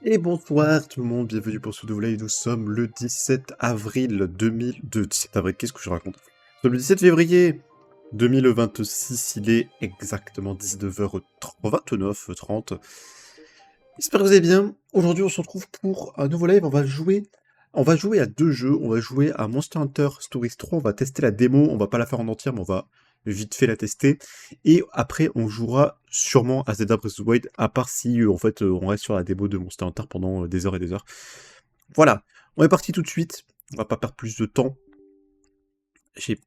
Et bonsoir tout le monde, bienvenue pour ce nouveau live. Nous sommes le 17 avril 2002. 17 avril, qu'est-ce que je raconte? Nous sommes le 17 février 2026, il est exactement 19h29, 30. J'espère que vous allez bien. Aujourd'hui, on se retrouve pour un nouveau live. On va jouer à deux jeux. On va jouer à Monster Hunter Stories 3. On va tester la démo. On va pas la faire en entière, mais on va vite fait la tester. Et après, on jouera sûrement à Zelda Breath of the Wild, à part si, en fait, on reste sur la démo de Monster Hunter pendant des heures et des heures. Voilà. On est parti tout de suite. On va pas perdre plus de temps.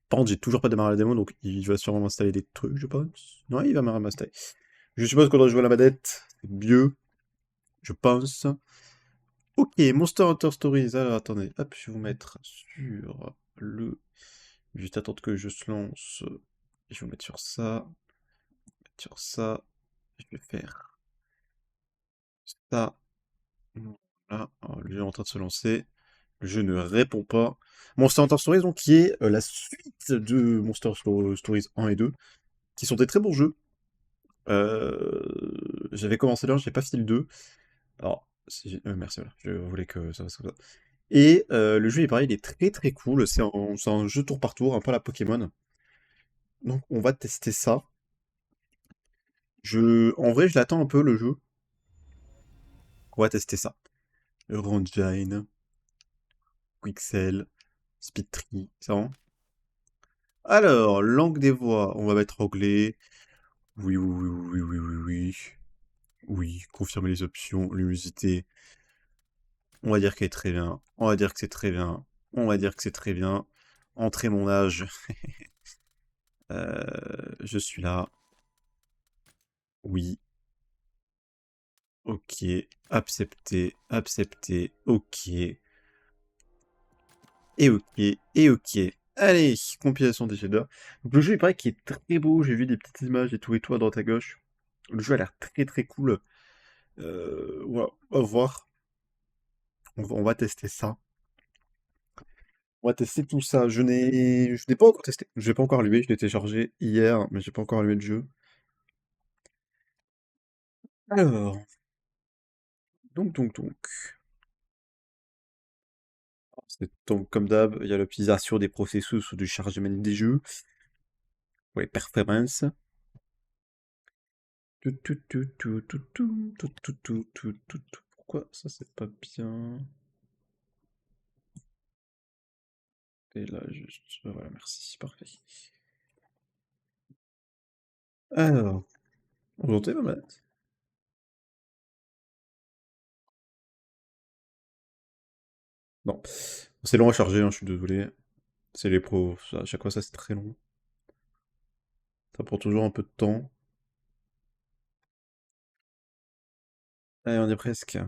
Par contre, j'ai toujours pas démarré la démo, donc il va sûrement m'installer des trucs, je pense. Non, il va m'installer. Je suppose qu'on doit jouer à la manette. C'est mieux, je pense. Ok, Monster Hunter Stories. Alors, attendez. Hop, je vais vous mettre sur le... Juste attendre que je se lance. Je vais vous mettre sur ça. Sur ça. Je vais faire ça. Voilà. Alors, le jeu est en train de se lancer. Le jeu ne répond pas. Monster Hunter Stories, donc, qui est la suite de Stories 1 et 2, qui sont des très bons jeux. J'avais commencé l'un, j'ai pas fini le 2. Alors, merci, voilà. Je voulais que ça fasse comme ça. Et le jeu, il est pareil, il est très très cool. C'est un jeu tour par tour, un peu à la Pokémon. Donc, on va tester ça. En vrai, je l'attends un peu, le jeu. On va tester ça. Eurongine, Quixel, Speedtree, c'est bon. Alors, langue des voix, on va mettre anglais. Oui, oui, oui, oui, oui, oui, oui. Oui, confirmer les options, luminosité. On va dire qu'elle est très bien. On va dire que c'est très bien. On va dire que c'est très bien. Entrer mon âge. Je suis là. Oui. Ok. Accepter. Accepter. Ok. Et ok. Et ok. Allez, compilation des shaders. Donc le jeu, il paraît qu'il est très beau. J'ai vu des petites images et tout à droite à gauche. Le jeu a l'air très très cool. Voilà, on va voir. On va tester ça. On va tester tout ça. Je n'ai pas encore testé. Je n'ai pas encore allumé. Je l'ai téléchargé hier, mais j'ai pas encore allumé le jeu. Alors, donc. Donc, comme d'hab, il y a l'optimisation des processus ou du chargement des jeux. Ouais, performance. Pourquoi ça c'est pas bien? Et là, juste. Voilà, merci, parfait. Alors, vous entendez ma manette? Non. C'est long à charger, hein, je suis désolé. C'est les pros. À chaque fois, ça c'est très long. Ça prend toujours un peu de temps. Allez, on est presque.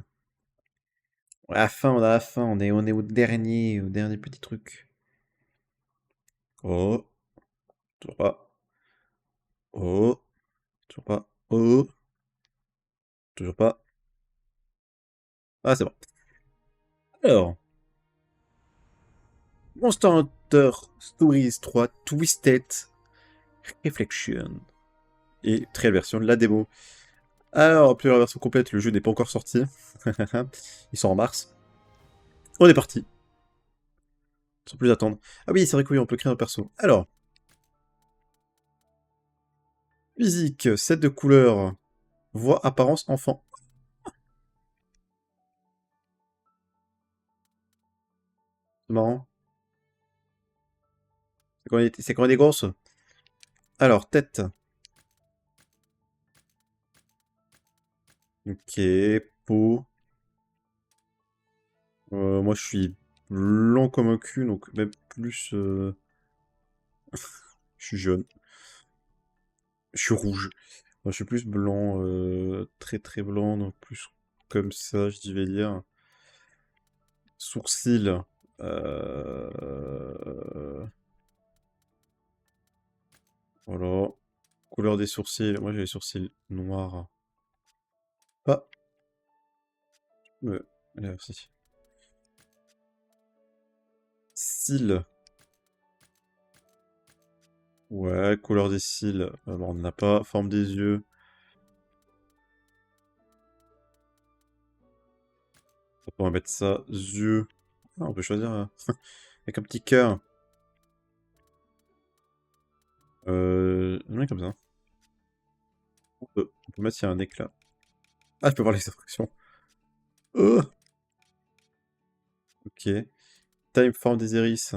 On a la fin, on a la fin. On est au dernier petit truc. Oh, toujours pas. Oh, toujours pas. Oh, toujours pas. Ah, c'est bon. Alors, Monster Hunter Stories 3 Twisted Reflection. Et très belle version de la démo. Alors, plus la version complète, le jeu n'est pas encore sorti. Ils sont en mars. On est parti. Sans plus attendre. Ah oui, c'est vrai que oui, on peut créer un perso. Alors, physique, set de couleurs, voix, apparence, enfant. C'est marrant. C'est quand on est grosse. Alors, tête. Ok, peau. Moi, je suis blanc comme un cul, donc même plus... Je suis jaune. Je suis rouge. Moi, je suis plus blanc, très très blanc, donc plus comme ça, je vais dire. Sourcils. Voilà. Couleur des sourcils. Moi, j'ai les sourcils noirs. Ah, là, aussi. Cils. Ouais, couleur des cils. Bon, on n'en a pas. Forme des yeux. On va mettre ça. Yeux. Ah, on peut choisir avec un petit cœur. Ouais, comme ça. On peut mettre s'il y a un éclat. Ah, je peux voir les instructions. Oh, ok. Time forme des iris.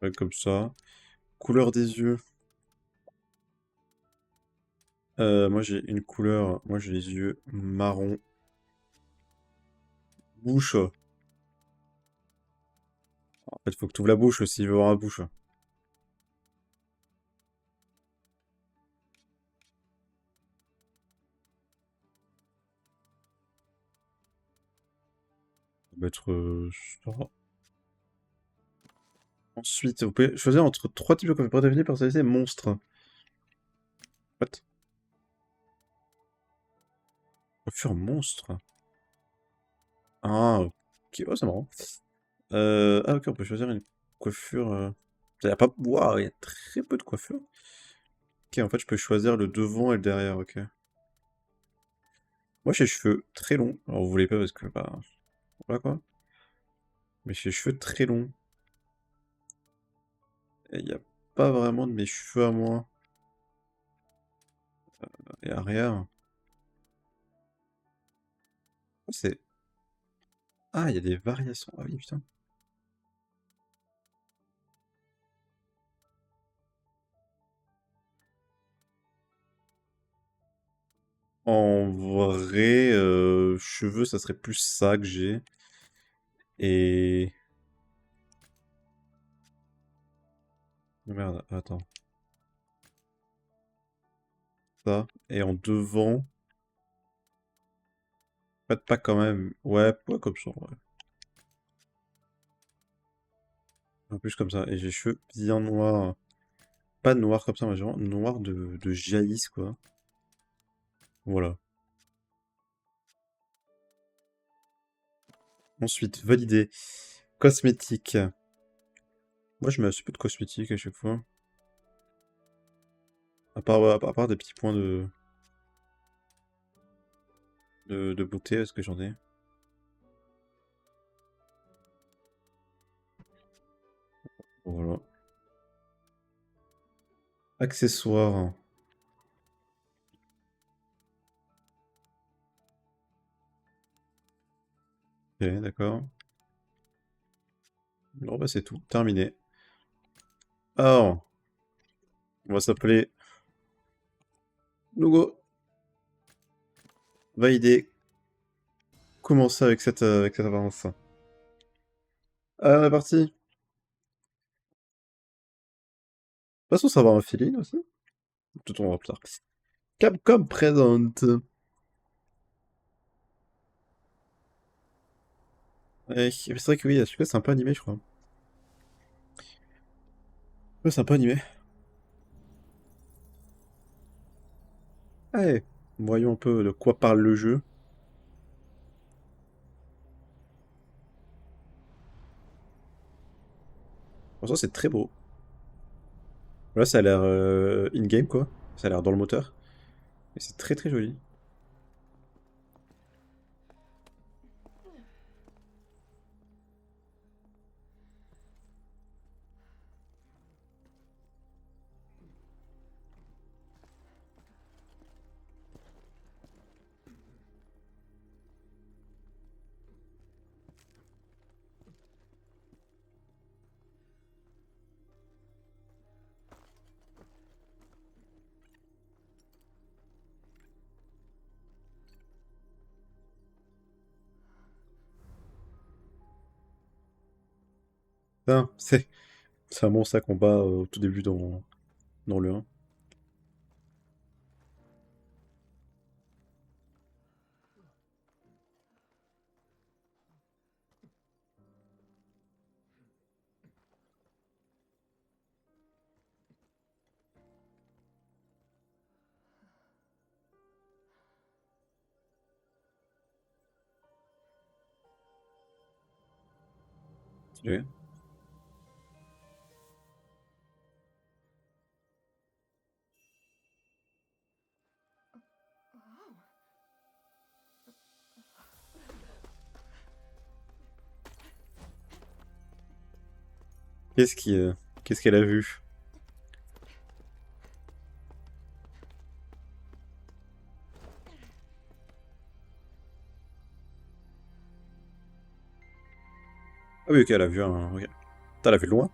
Ouais, comme ça. Couleur des yeux. Moi j'ai une couleur. Moi j'ai les yeux marron. Bouche. En fait, faut que tu ouvres la bouche s'il veut voir la bouche. On va mettre ça. Ensuite, vous pouvez choisir entre trois types de coiffure pour devenir personnalisé monstre. What? Coiffure monstre? Ah, ok. Oh, c'est marrant. Ah, ok, on peut choisir une coiffure. Il y a pas. Waouh, il y a très peu de coiffures. Ok, en fait, je peux choisir le devant et le derrière, ok. Moi, j'ai les cheveux très longs. Alors, vous voulez pas parce que, bah, voilà quoi. Mais j'ai les cheveux très longs. Et il n'y a pas vraiment de mes cheveux à moi. Et arrière. Oh, c'est... Ah, il y a des variations. Ah oui, putain. En vrai, cheveux, ça serait plus ça que j'ai. Et... Merde, attends. Ça. Et en devant... Pas quand même. Ouais, ouais, comme ça, ouais. Un plus comme ça. Et j'ai les cheveux bien noirs. Pas noirs comme ça, mais genre noirs de jaillisse, quoi. Voilà. Ensuite, valider. Cosmétique. Moi, je mets assez peu de cosmétiques à chaque fois. À part des petits points de beauté, est-ce que j'en ai? Voilà. Accessoires. Ok, d'accord. Bon, bah c'est tout. Terminé. Alors, on va s'appeler Logo. Valider. Commencer avec cette apparence. Ah, on est parti. De toute façon, ça va un feeling aussi. Tout on verra plus tard. Capcom présente. Ouais, c'est vrai que oui, celui-là, c'est un peu animé, je crois. Ouais, c'est un peu animé. Allez, voyons un peu de quoi parle le jeu. Pour ça, c'est très beau. Là, ça a l'air in-game, quoi. Ça a l'air dans le moteur. Et c'est très très joli. Putain, c'est un monstre à combat au tout début dans le 1. Stylé. Qu'est-ce qui, qu'est-ce qu'elle a vu? Ah oui, ok, elle a vu un... ok. Putain, elle a vu loin.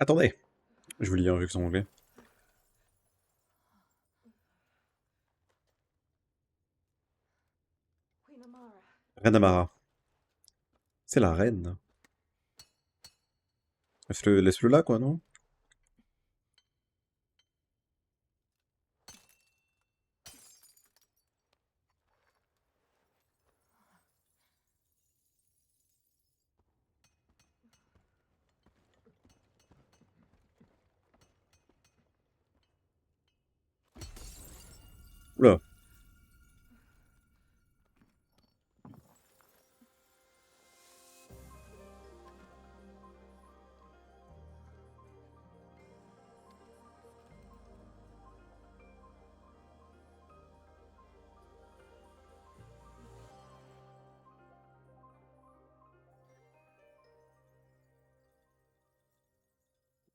Attendez! Je vous lis avec son anglais. Reine Amara. C'est la reine. Laisse-le là, quoi, non? Oula.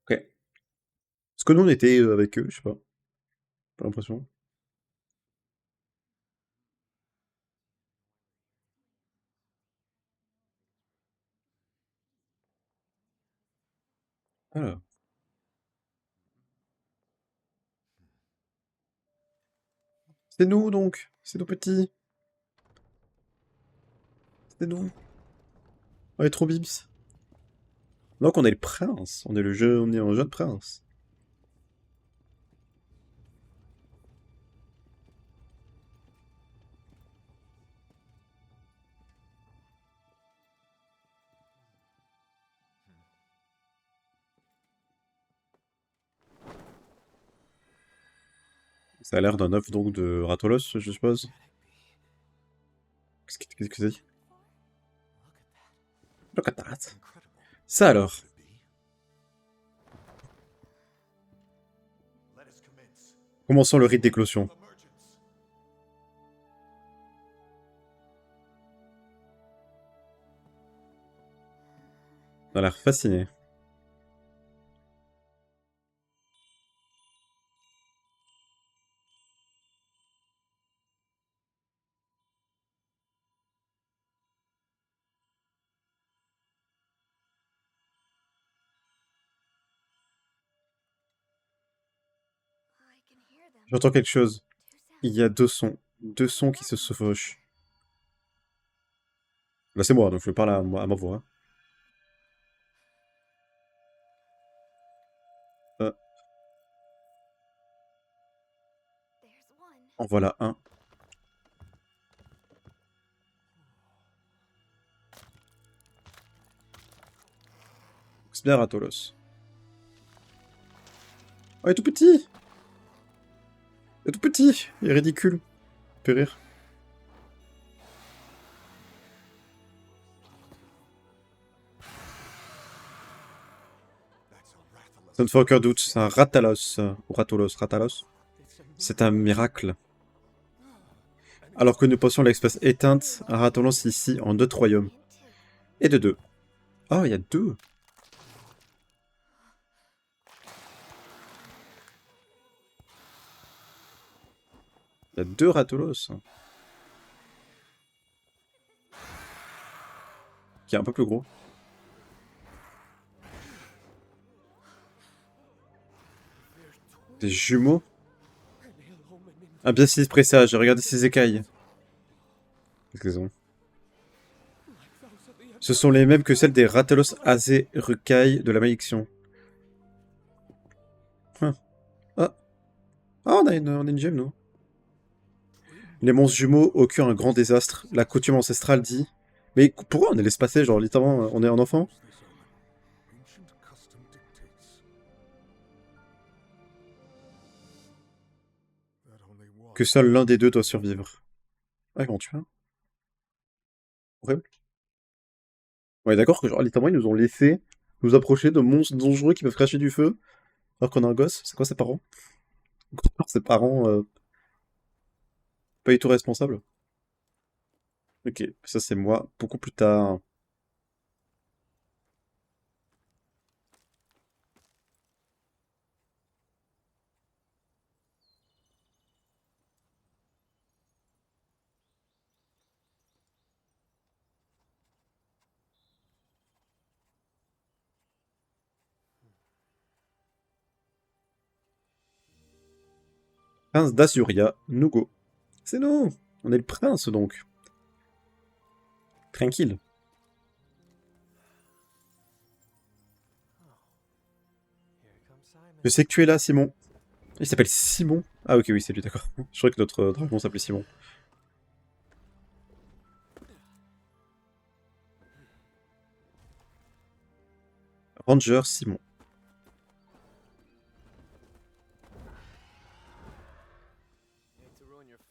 Ok. Est-ce que nous, on était avec eux? Je sais pas. Pas l'impression. Ah. C'est nous, donc. C'est nos petits. C'est nous. On est trop bips. Donc, on est le prince. On est le jeu... On est un jeune prince. Ça a l'air d'un œuf, donc, de Ratolos, je suppose. Qu'est-ce que c'est? Look at that. Ça, alors. Commençons le rite d'éclosion. On a l'air fasciné. J'entends quelque chose. Il y a deux sons. Deux sons qui se chevauchent. Là, c'est moi, donc je parle à ma voix. Euh, en voilà un. C'est bien Ratolos. Oh, il est tout petit! Il est tout petit! Il est ridicule. Il fait rire. Ça ne fait aucun doute, c'est un Ratalos. Ou Ratolos, Ratalos. C'est un miracle. Alors que nous pensions l'espèce éteinte, un Ratolos ici en deux royaumes. Et de deux. Oh, il y a deux! Il y a deux Ratolos. Qui est un peu plus gros. Des jumeaux? Un bien sinistre présage, regardez ces écailles. Qu'est-ce qu'elles ont? Ce sont les mêmes que celles des Ratalos Azerukai de la malédiction. Hein. Ah. Ah, on a une gemme, nous. Les monstres jumeaux occurrent un grand désastre. La coutume ancestrale dit... Mais pourquoi on est laisse passer, genre littéralement, on est un enfant? Que seul l'un des deux doit survivre. Ah, comment tu fais? Horrible. Ouais, d'accord que genre littéralement ils nous ont laissé nous approcher de monstres dangereux qui peuvent cracher du feu alors qu'on a un gosse. C'est quoi ses parents? Ses parents pas du tout responsables. Ok, ça c'est moi beaucoup plus tard. 15 d'Azuria, Nugo. C'est nous! On est le prince donc. Tranquille. Je sais que tu es là, Simon. Il s'appelle Simon. Ah ok, oui, c'est lui, d'accord. Je croyais que notre dragon s'appelait Simon. Ranger Simon.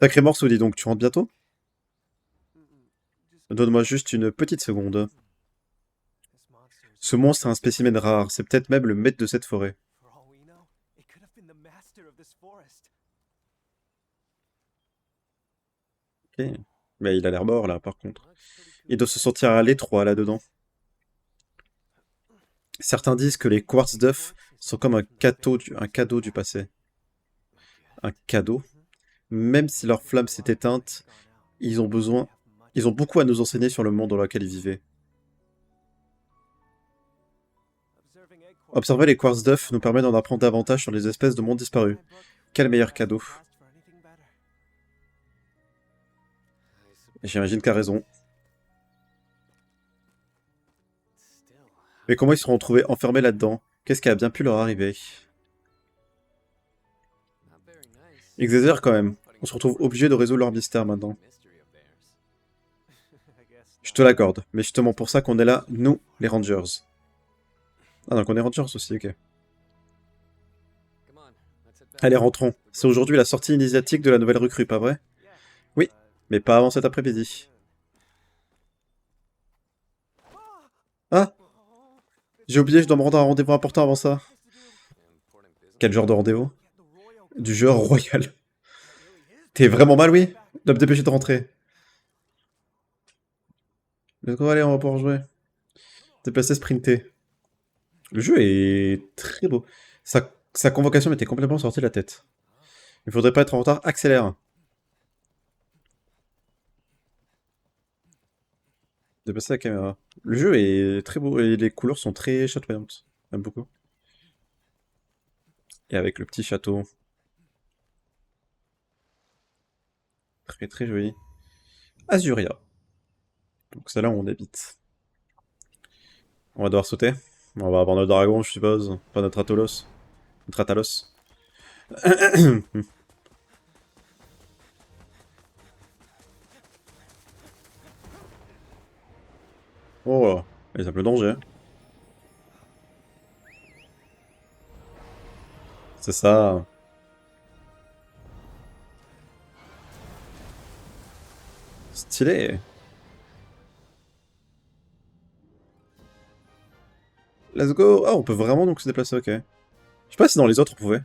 Sacré morceau, dis donc, tu rentres bientôt? Donne-moi juste une petite seconde. Ce monstre est un spécimen rare, c'est peut-être même le maître de cette forêt. Ok. Mais il a l'air mort là, par contre. Il doit se sentir à l'étroit là-dedans. Certains disent que les quartz d'œuf sont comme un cadeau du passé. Un cadeau? Même si leur flamme s'est éteinte, ils ont besoin... Ils ont beaucoup à nous enseigner sur le monde dans lequel ils vivaient. Observer les quartz d'œuf nous permet d'en apprendre davantage sur les espèces de monde disparues. Quel meilleur cadeau. J'imagine qu'elle a raison. Mais comment ils se sont retrouvés enfermés là-dedans? Qu'est-ce qui a bien pu leur arriver? Exagère quand même. On se retrouve obligé de résoudre leur mystère maintenant. Je te l'accorde, mais justement pour ça qu'on est là, nous, les Rangers. Ah donc on est Rangers aussi, ok. Allez, rentrons. C'est aujourd'hui la sortie initiatique de la nouvelle recrue, pas vrai? Oui, mais pas avant cet après-midi. Ah! J'ai oublié, je dois me rendre à un rendez-vous important avant ça. Quel genre de rendez-vous? Du genre royal. T'es vraiment mal, oui? Dois me dépêcher de rentrer. Let's go, allez, on va pouvoir jouer. Déplacer, sprinter. Le jeu est très beau. Sa convocation m'était complètement sortie de la tête. Il faudrait pas être en retard, accélère. Déplacer la caméra. Le jeu est très beau et les couleurs sont très chatoyantes. J'aime beaucoup. Et avec le petit château. Très très joli. Azuria. Donc c'est là où on habite. On va devoir sauter. On va avoir notre dragon, je suppose. Pas notre Atolos. Notre Atalos. Oh, il a le danger. C'est ça. Stylé. Let's go. Ah, on peut vraiment donc se déplacer, ok. Je sais pas si dans les autres on pouvait.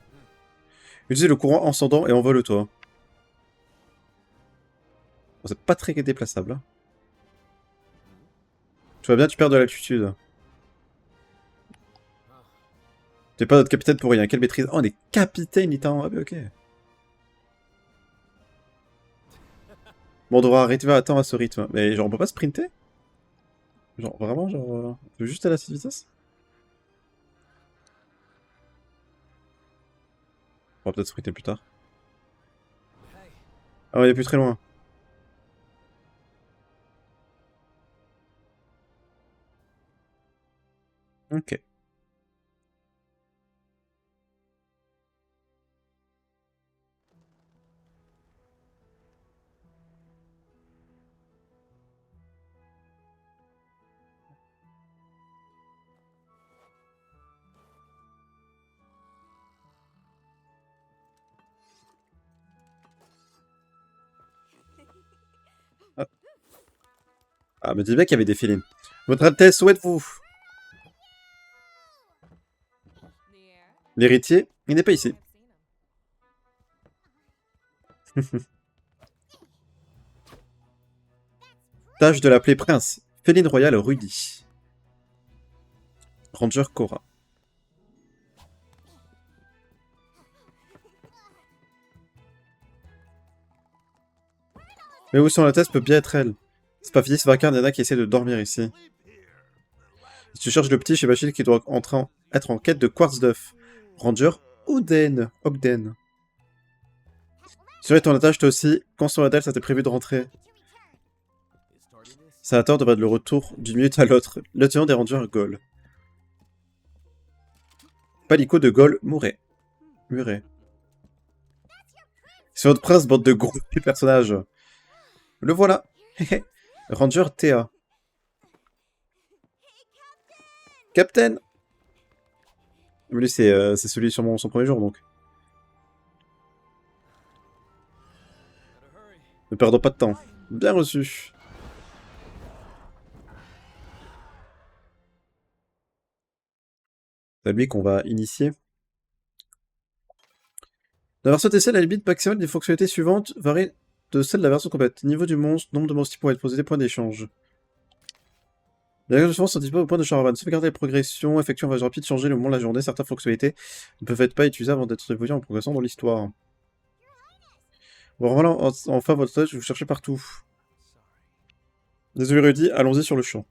Utilisez le courant ascendant et envole-toi. Bon, c'est pas très déplaçable. Hein. Tu vois bien, tu perds de l'altitude. T'es pas notre capitaine pour rien. Quelle maîtrise. Oh, on est capitaine, littéralement. Ah, bah, ok. Bon, on devra arrêter à temps à ce rythme. Mais genre, on peut pas sprinter? Genre, vraiment, genre... on peut juste aller à cette vitesse? On va peut-être se friter plus tard. Ah, on est plus très loin. Ok. Ah, ah me dis bien qu'il y avait des félines. Votre Altesse, où êtes-vous? L'héritier, il n'est pas ici. Tâche de l'appeler prince. Féline royale Rudy. Ranger Cora. Mais où sont la thèse peut bien être elle. C'est pas fini, c'est vacarme, il y en a qui essaient de dormir ici. Si tu cherches le petit chez Bachil qui doit être en quête de quartz d'œuf. Ranger Ogden. Sur ton attache toi aussi. Quand sur la tâche, ça t'est prévu de rentrer. Sénateur devrait être le retour d'une minute à l'autre. Lieutenant des Rangers Gaulle. Palico de Gaulle Muret. C'est votre prince, bande de gros personnages. Le voilà. Ranger Théa. Captain. Mais lui, c'est celui sur son premier jour, donc. Ne perdons pas de temps. Bien reçu. C'est lui qu'on va initier. La version TC, la limite maximale des fonctionnalités suivantes varie de celle de la version complète. Niveau du monstre, nombre de monstres qui pourraient être posés, points d'échange. Les règles de sont disponibles au point de charavan. Sauvegarder les progressions, effectuer un voyage rapide, changer le moment de la journée. Certaines fonctionnalités ne peuvent être pas utilisées avant d'être évoluées en progressant dans l'histoire. Bon, voilà, enfin votre tâche, vous cherchez partout. Désolé Rudy, allons-y sur le champ.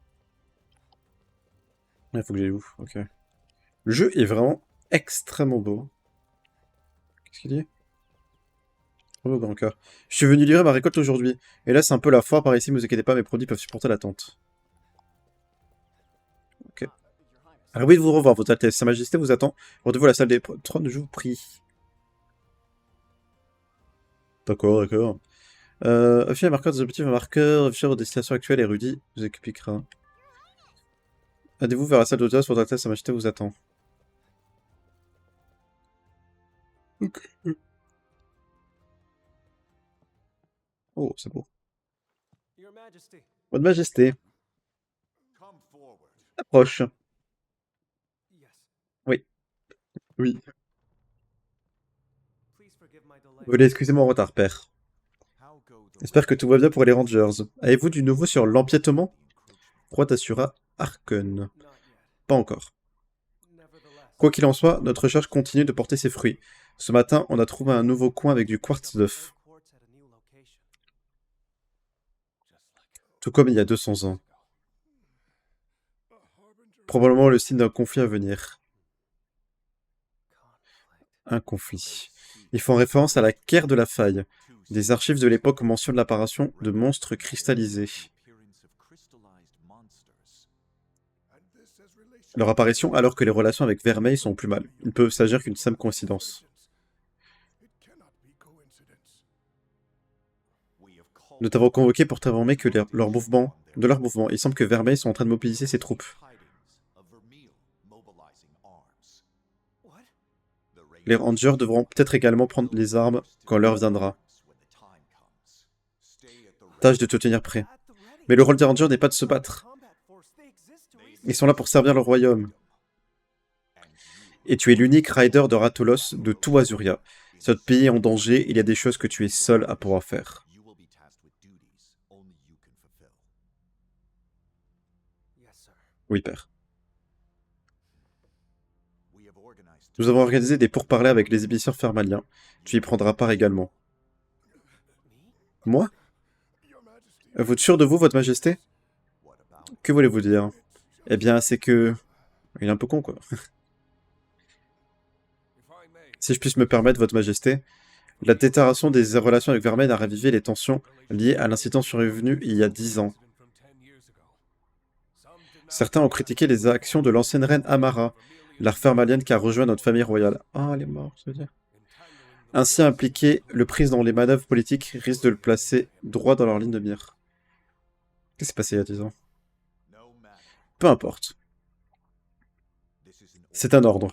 Il faut que j'aille où? Ok. Le jeu est vraiment extrêmement beau. Qu'est-ce qu'il dit? Oh, grand cœur. Je suis venu livrer ma récolte aujourd'hui. Et là, c'est un peu la foire par ici, ne vous inquiétez pas, mes produits peuvent supporter l'attente. Ok. Alors oui, de vous revoir, votre Altesse. Sa Majesté vous attend. Rendez-vous à la salle des trônes, je vous prie. D'accord, d'accord. Afficher un marqueur des objectifs, un marqueur, afficher votre destination actuelle et Rudy vous expliquera. Allez-vous vers la salle d'audience, votre Altesse, Sa Majesté vous attend. Ok. Oh, c'est beau. Votre Majesté, approche. Oui, oui. Veuillez excuser mon retard, père. J'espère que tout va bien pour les Rangers. Avez-vous du nouveau sur l'empiètement? Roi t'assura Arken. Pas encore. Quoi qu'il en soit, notre recherche continue de porter ses fruits. Ce matin, on a trouvé un nouveau coin avec du quartz d'œuf. Tout comme il y a 200 ans. Probablement le signe d'un conflit à venir. Un conflit. Ils font référence à la guerre de la faille. Des archives de l'époque mentionnent l'apparition de monstres cristallisés. Leur apparition alors que les relations avec Vermeil sont plus mal. Il peut s'agir qu'une simple coïncidence. Nous t'avons convoqué pour t'informer que de leur mouvement, il semble que Vermeil sont en train de mobiliser ses troupes. Les Rangers devront peut-être également prendre les armes quand l'heure viendra. Tâche de te tenir prêt. Mais le rôle des Rangers n'est pas de se battre. Ils sont là pour servir le royaume. Et tu es l'unique rider de Rathalos de tout Azuria. Si notre pays est en danger, il y a des choses que tu es seul à pouvoir faire. Oui, père. Nous avons organisé des pourparlers avec les ébisseurs fermaliens. Tu y prendras part également. Moi? Vous êtes sûr de vous, votre majesté? Que voulez-vous dire? Eh bien, c'est que... Il est un peu con, quoi. Si je puisse me permettre, Votre Majesté, la détérioration des relations avec Vermeil a ravivé les tensions liées à l'incident survenu il y a 10 ans. Certains ont critiqué les actions de l'ancienne reine Amara, la ferme alien qui a rejoint notre famille royale. Ah, elle est morte, je veux dire. Ainsi impliquer le prise dans les manœuvres politiques risque de le placer droit dans leur ligne de mire. Qu'est-ce qui s'est passé il y a 10 ans? Peu importe. C'est un ordre.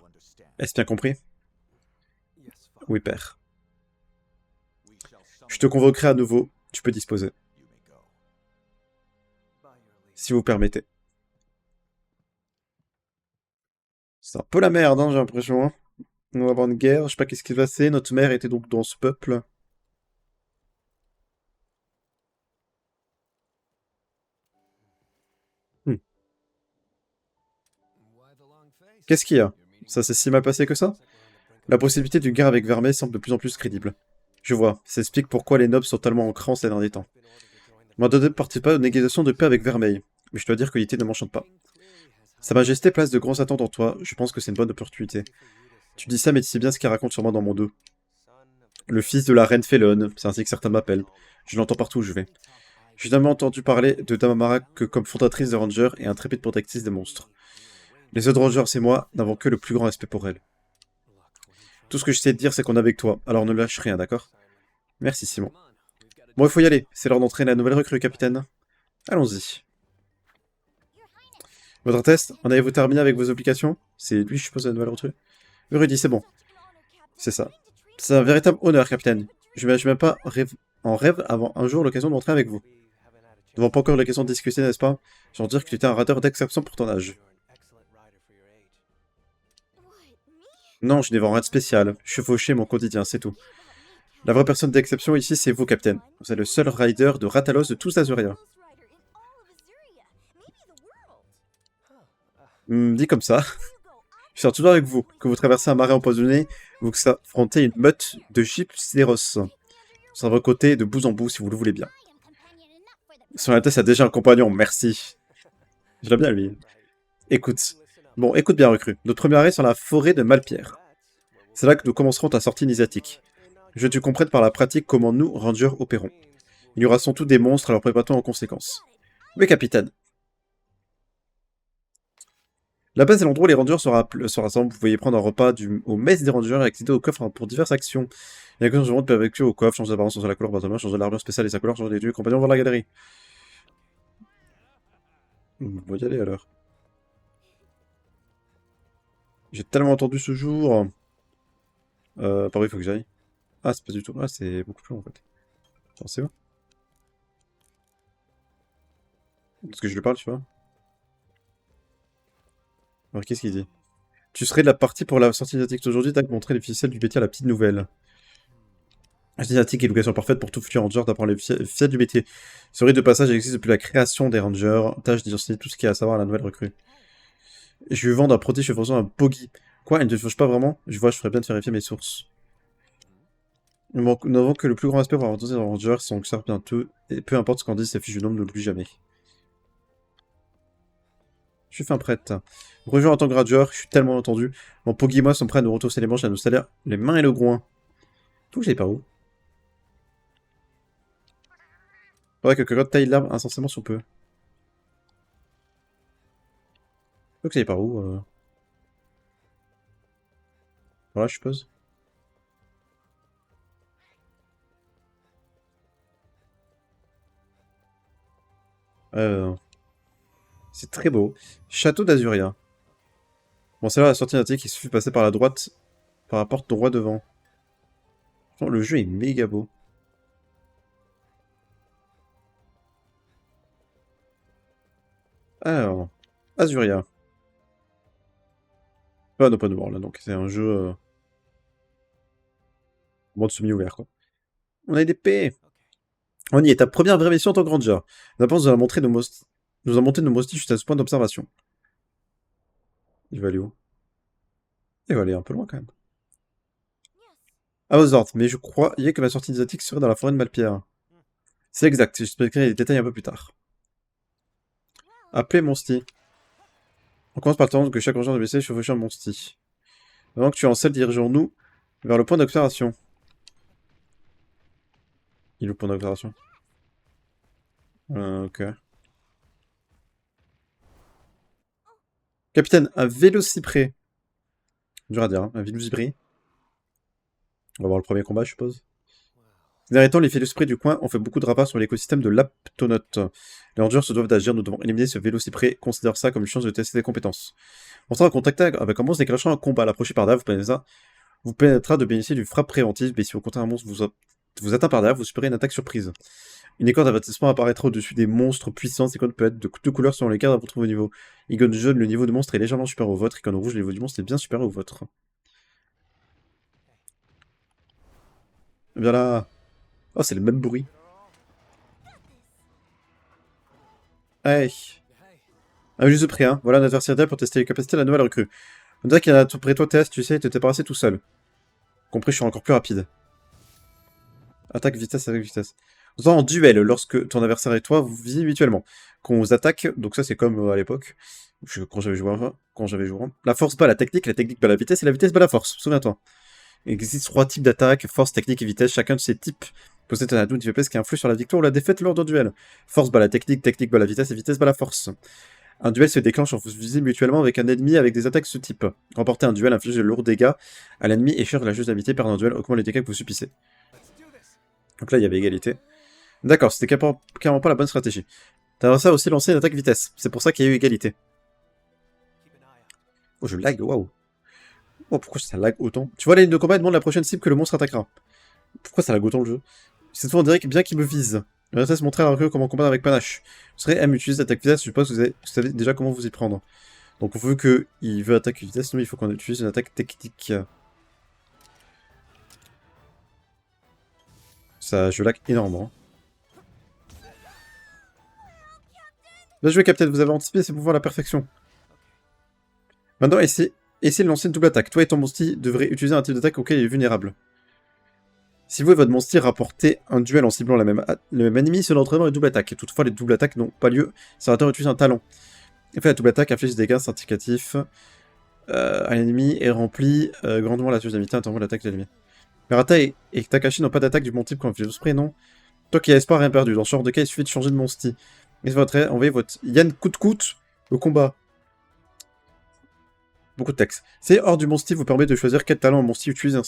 Est-ce bien compris? Oui, père. Je te convoquerai à nouveau. Tu peux disposer. Si vous permettez. C'est un peu la merde, hein, j'ai l'impression. Hein. On va avoir une guerre, je sais pas qu'est-ce qui va se passer. Notre mère était donc dans ce peuple. Hmm. Qu'est-ce qu'il y a? Ça s'est si mal passé que ça? La possibilité d'une guerre avec Vermeil semble de plus en plus crédible. Je vois, ça explique pourquoi les nobles sont tellement en cran ces derniers temps. Moi ne participe pas aux négociations de paix avec Vermeil, mais je dois dire que l'idée ne m'enchante pas. Sa Majesté place de grosses attentes en toi, je pense que c'est une bonne opportunité. Tu dis ça, mais tu sais bien ce qu'elle raconte sur moi dans mon dos. Le fils de la reine Félonne, c'est ainsi que certains m'appellent. Je l'entends partout où je vais. J'ai jamais entendu parler de Damamara que comme fondatrice de Rangers et intrépide protectrice des monstres. Les autres Rangers et moi n'avons que le plus grand respect pour elle. Tout ce que je sais te dire, c'est qu'on est avec toi, alors ne lâche rien, d'accord? Merci, Simon. Bon, il faut y aller, c'est l'heure d'entraîner la nouvelle recrue, capitaine. Allons-y. Votre test, en avez-vous terminé avec vos obligations? C'est lui, je suppose, la nouvelle recrue. Oui, Rudy, c'est bon. C'est ça. C'est un véritable honneur, capitaine. Je m'imagine même pas en rêve avant un jour l'occasion d'entrer avec vous. Nous n'avons pas encore l'occasion de discuter, n'est-ce pas? J'en dire que tu étais un rateur d'exception pour ton âge. Non, je n'ai vraiment rien de spécial. Je suis fauché mon quotidien, c'est tout. La vraie personne d'exception ici, c'est vous, capitaine. Vous êtes le seul rider de Ratalos de tous Azuria. Dit comme ça. Je suis toujours avec vous. Que vous traversez un marais empoisonné, vous affrontez une meute de gypséros. Sur votre côté, de bout en bout, si vous le voulez bien. Son Altesse a déjà un compagnon, merci. Je l'aime bien, lui. Écoute. Bon, écoute bien, recrue. Notre premier arrêt sur la forêt de Malpierre. C'est là que nous commencerons ta sortie initiatique. Je veux que tu comprennes par la pratique comment nous, Rangers, opérons. Il y aura sans doute des monstres, alors prépare-toi en conséquence. Oui, capitaine. La base est l'endroit où les Rangers se rassemblent. Vous pouvez prendre un repas au mess des Rangers et accéder au coffre pour diverses actions. Il y a que de peut effectuer au coffre, changer d'apparence, changer la couleur de changer l'armure spéciale et sa couleur, changer les dieux, compagnons vers la galerie. On va y aller alors. J'ai tellement entendu ce jour. Par où il faut que j'aille? Ah, c'est pas du tout. Ah, c'est beaucoup plus long en fait. Attends, c'est où? Parce que je lui parle, tu vois. Alors, qu'est-ce qu'il dit? Tu serais de la partie pour la sortie asiatique d'aujourd'hui, t'as montré les ficelles du métier à la petite nouvelle. Asiatique est l'occasion parfaite pour tout futur ranger d'apprendre les ficelles du métier. Ce rite de passage existe depuis la création des rangers. Tâche d'identifier tout ce qu'il y a à savoir à la nouvelle recrue. Je lui vends un prodige faisant un bogey. Quoi, il ne te fauche pas vraiment? Je vois, je ferais bien de vérifier mes sources. Nous n'avons que le plus grand respect pour avoir entendu les rangers, ils sont que bientôt, et peu importe ce qu'en disent ces fiches du nom, ne l'oublie jamais. Je suis fin prête. Rejoins en tant que rangeur, je suis tellement entendu. Mon Poggy et moi sont prêts à nous retrousser les manches et à nous salaire les mains et le groin. Tout que j'aille par où? Faudrait que Cocotte taille l'arbre incessamment sous peu. Faut que j'aille par où Voilà, je suppose. C'est très beau. Château d'Azuria. Bon, c'est là la sortie nautique, il suffit de passer par la droite, par la porte droit devant. Franchement, le jeu est méga beau. Alors, Azuria. Pas d'open world, là, donc c'est un jeu monde semi-ouvert, quoi. On a des P. On y est, ta première vraie mission en tant que ranger. La pense nous a montré nous a monté nos mostiches jusqu'à ce point d'observation. Il va aller où? Il va aller un peu loin, quand même. À vos ordres, mais je croyais que ma sortie asiatique serait dans la forêt de Malpierre. C'est exact, j'expliquerai les détails un peu plus tard. Appelez Monsti. On commence par le temps que chaque ranger de BC chevauche un Monsti. Avant que tu en selles, dirigeons-nous Vers le point d'observation. Il est le point d'observation. Ok. Capitaine, un vélociprès. Dur à dire, hein. Un vélociprès. On va voir le premier combat, je suppose. Ces derniers temps, les vélociprès du coin ont fait beaucoup de ravages sur l'écosystème de l'Aptonote. Les rangers se doivent d'agir, nous devons éliminer ce vélociprès. Considère ça comme une chance de tester des compétences. On sera en contact avec un monstre déclenchant un combat. L'approcher par derrière vous permettra de bénéficier d'une frappe préventive, mais si au contraire un monstre vous atteint par derrière, vous supérez une attaque surprise. Une icône d'avertissement apparaîtra au-dessus des monstres puissants. Cette icône peut être de deux couleurs selon les cartes à votre niveau. Icône jaune, le niveau de monstre est légèrement supérieur au vôtre. Icône rouge, le niveau du monstre est bien supérieur au vôtre. Viens là. Oh, c'est le même bruit. Hey. Ah, juste prêt, hein. Voilà un adversaire idéal pour tester les capacités de la nouvelle recrue. On dirait qu'il y en a tout près de toi, Théas, tu sais, tu t'es débarrassé tout seul. Compris, je suis encore plus rapide. Attaque, vitesse, attaque, vitesse. En duel, lorsque ton adversaire et toi vous visez mutuellement. Quand on vous attaque, donc ça c'est comme à l'époque, quand j'avais joué enfin, La force bat la technique bat la vitesse, et la vitesse bat la force, souviens-toi. Il existe 3 types d'attaques, force, technique et vitesse. Chacun de ces types possède un atout de FPS qui influe sur la victoire ou la défaite lors d'un duel. Force bat la technique bat la vitesse et vitesse bat la force. Un duel se déclenche en vous visez mutuellement avec un ennemi avec des attaques de ce type. Remporter un duel inflige de lourds dégâts à l'ennemi et cher de la juste d'habitude. Perdre un duel augmente les dégâts que vous subissez. Donc là, il y avait égalité. D'accord, c'était carrément pas la bonne stratégie. T'as ça aussi lancé une attaque vitesse. C'est pour ça qu'il y a eu égalité. Oh, je lag, waouh. Oh, pourquoi ça lag autant? Tu vois la ligne de combat et demande la prochaine cible que le monstre attaquera. Pourquoi ça lag autant le jeu? Cette fois, on dirait bien qu'il me vise. Il reste à se montrer à la recrue comment combattre avec panache. Vous serez M utilise l'attaque vitesse, je suppose que vous savez déjà comment vous y prendre. Donc on veut qu'il veut attaquer vitesse, nous il faut qu'on utilise une attaque technique. Ça, je lag énormément. Bien joué, Capitaine, vous avez anticipé ses pouvoirs à la perfection. Maintenant, essayez de lancer une double attaque. Toi et ton monstie devrez utiliser un type d'attaque auquel il est vulnérable. Si vous et votre monstie rapportez un duel en ciblant le même ennemi, cela entraînera une double attaque. Toutefois, les doubles attaques n'ont pas lieu si l'adversaire utilise un talent. En fait, la double attaque inflige des dégâts significatifs à l'ennemi et remplit grandement la touche d'amitié interrompant l'attaque de l'ennemi. Merata et Takashi n'ont pas d'attaque du bon type quand vous spray, non? Toi qui as espoir, rien perdu. Dans ce genre de cas, il suffit de changer de monstie. Envoyez votre Yann Kout au combat. Beaucoup de texte. C'est hors du monstie vous permet de choisir quel talent un monstie utilise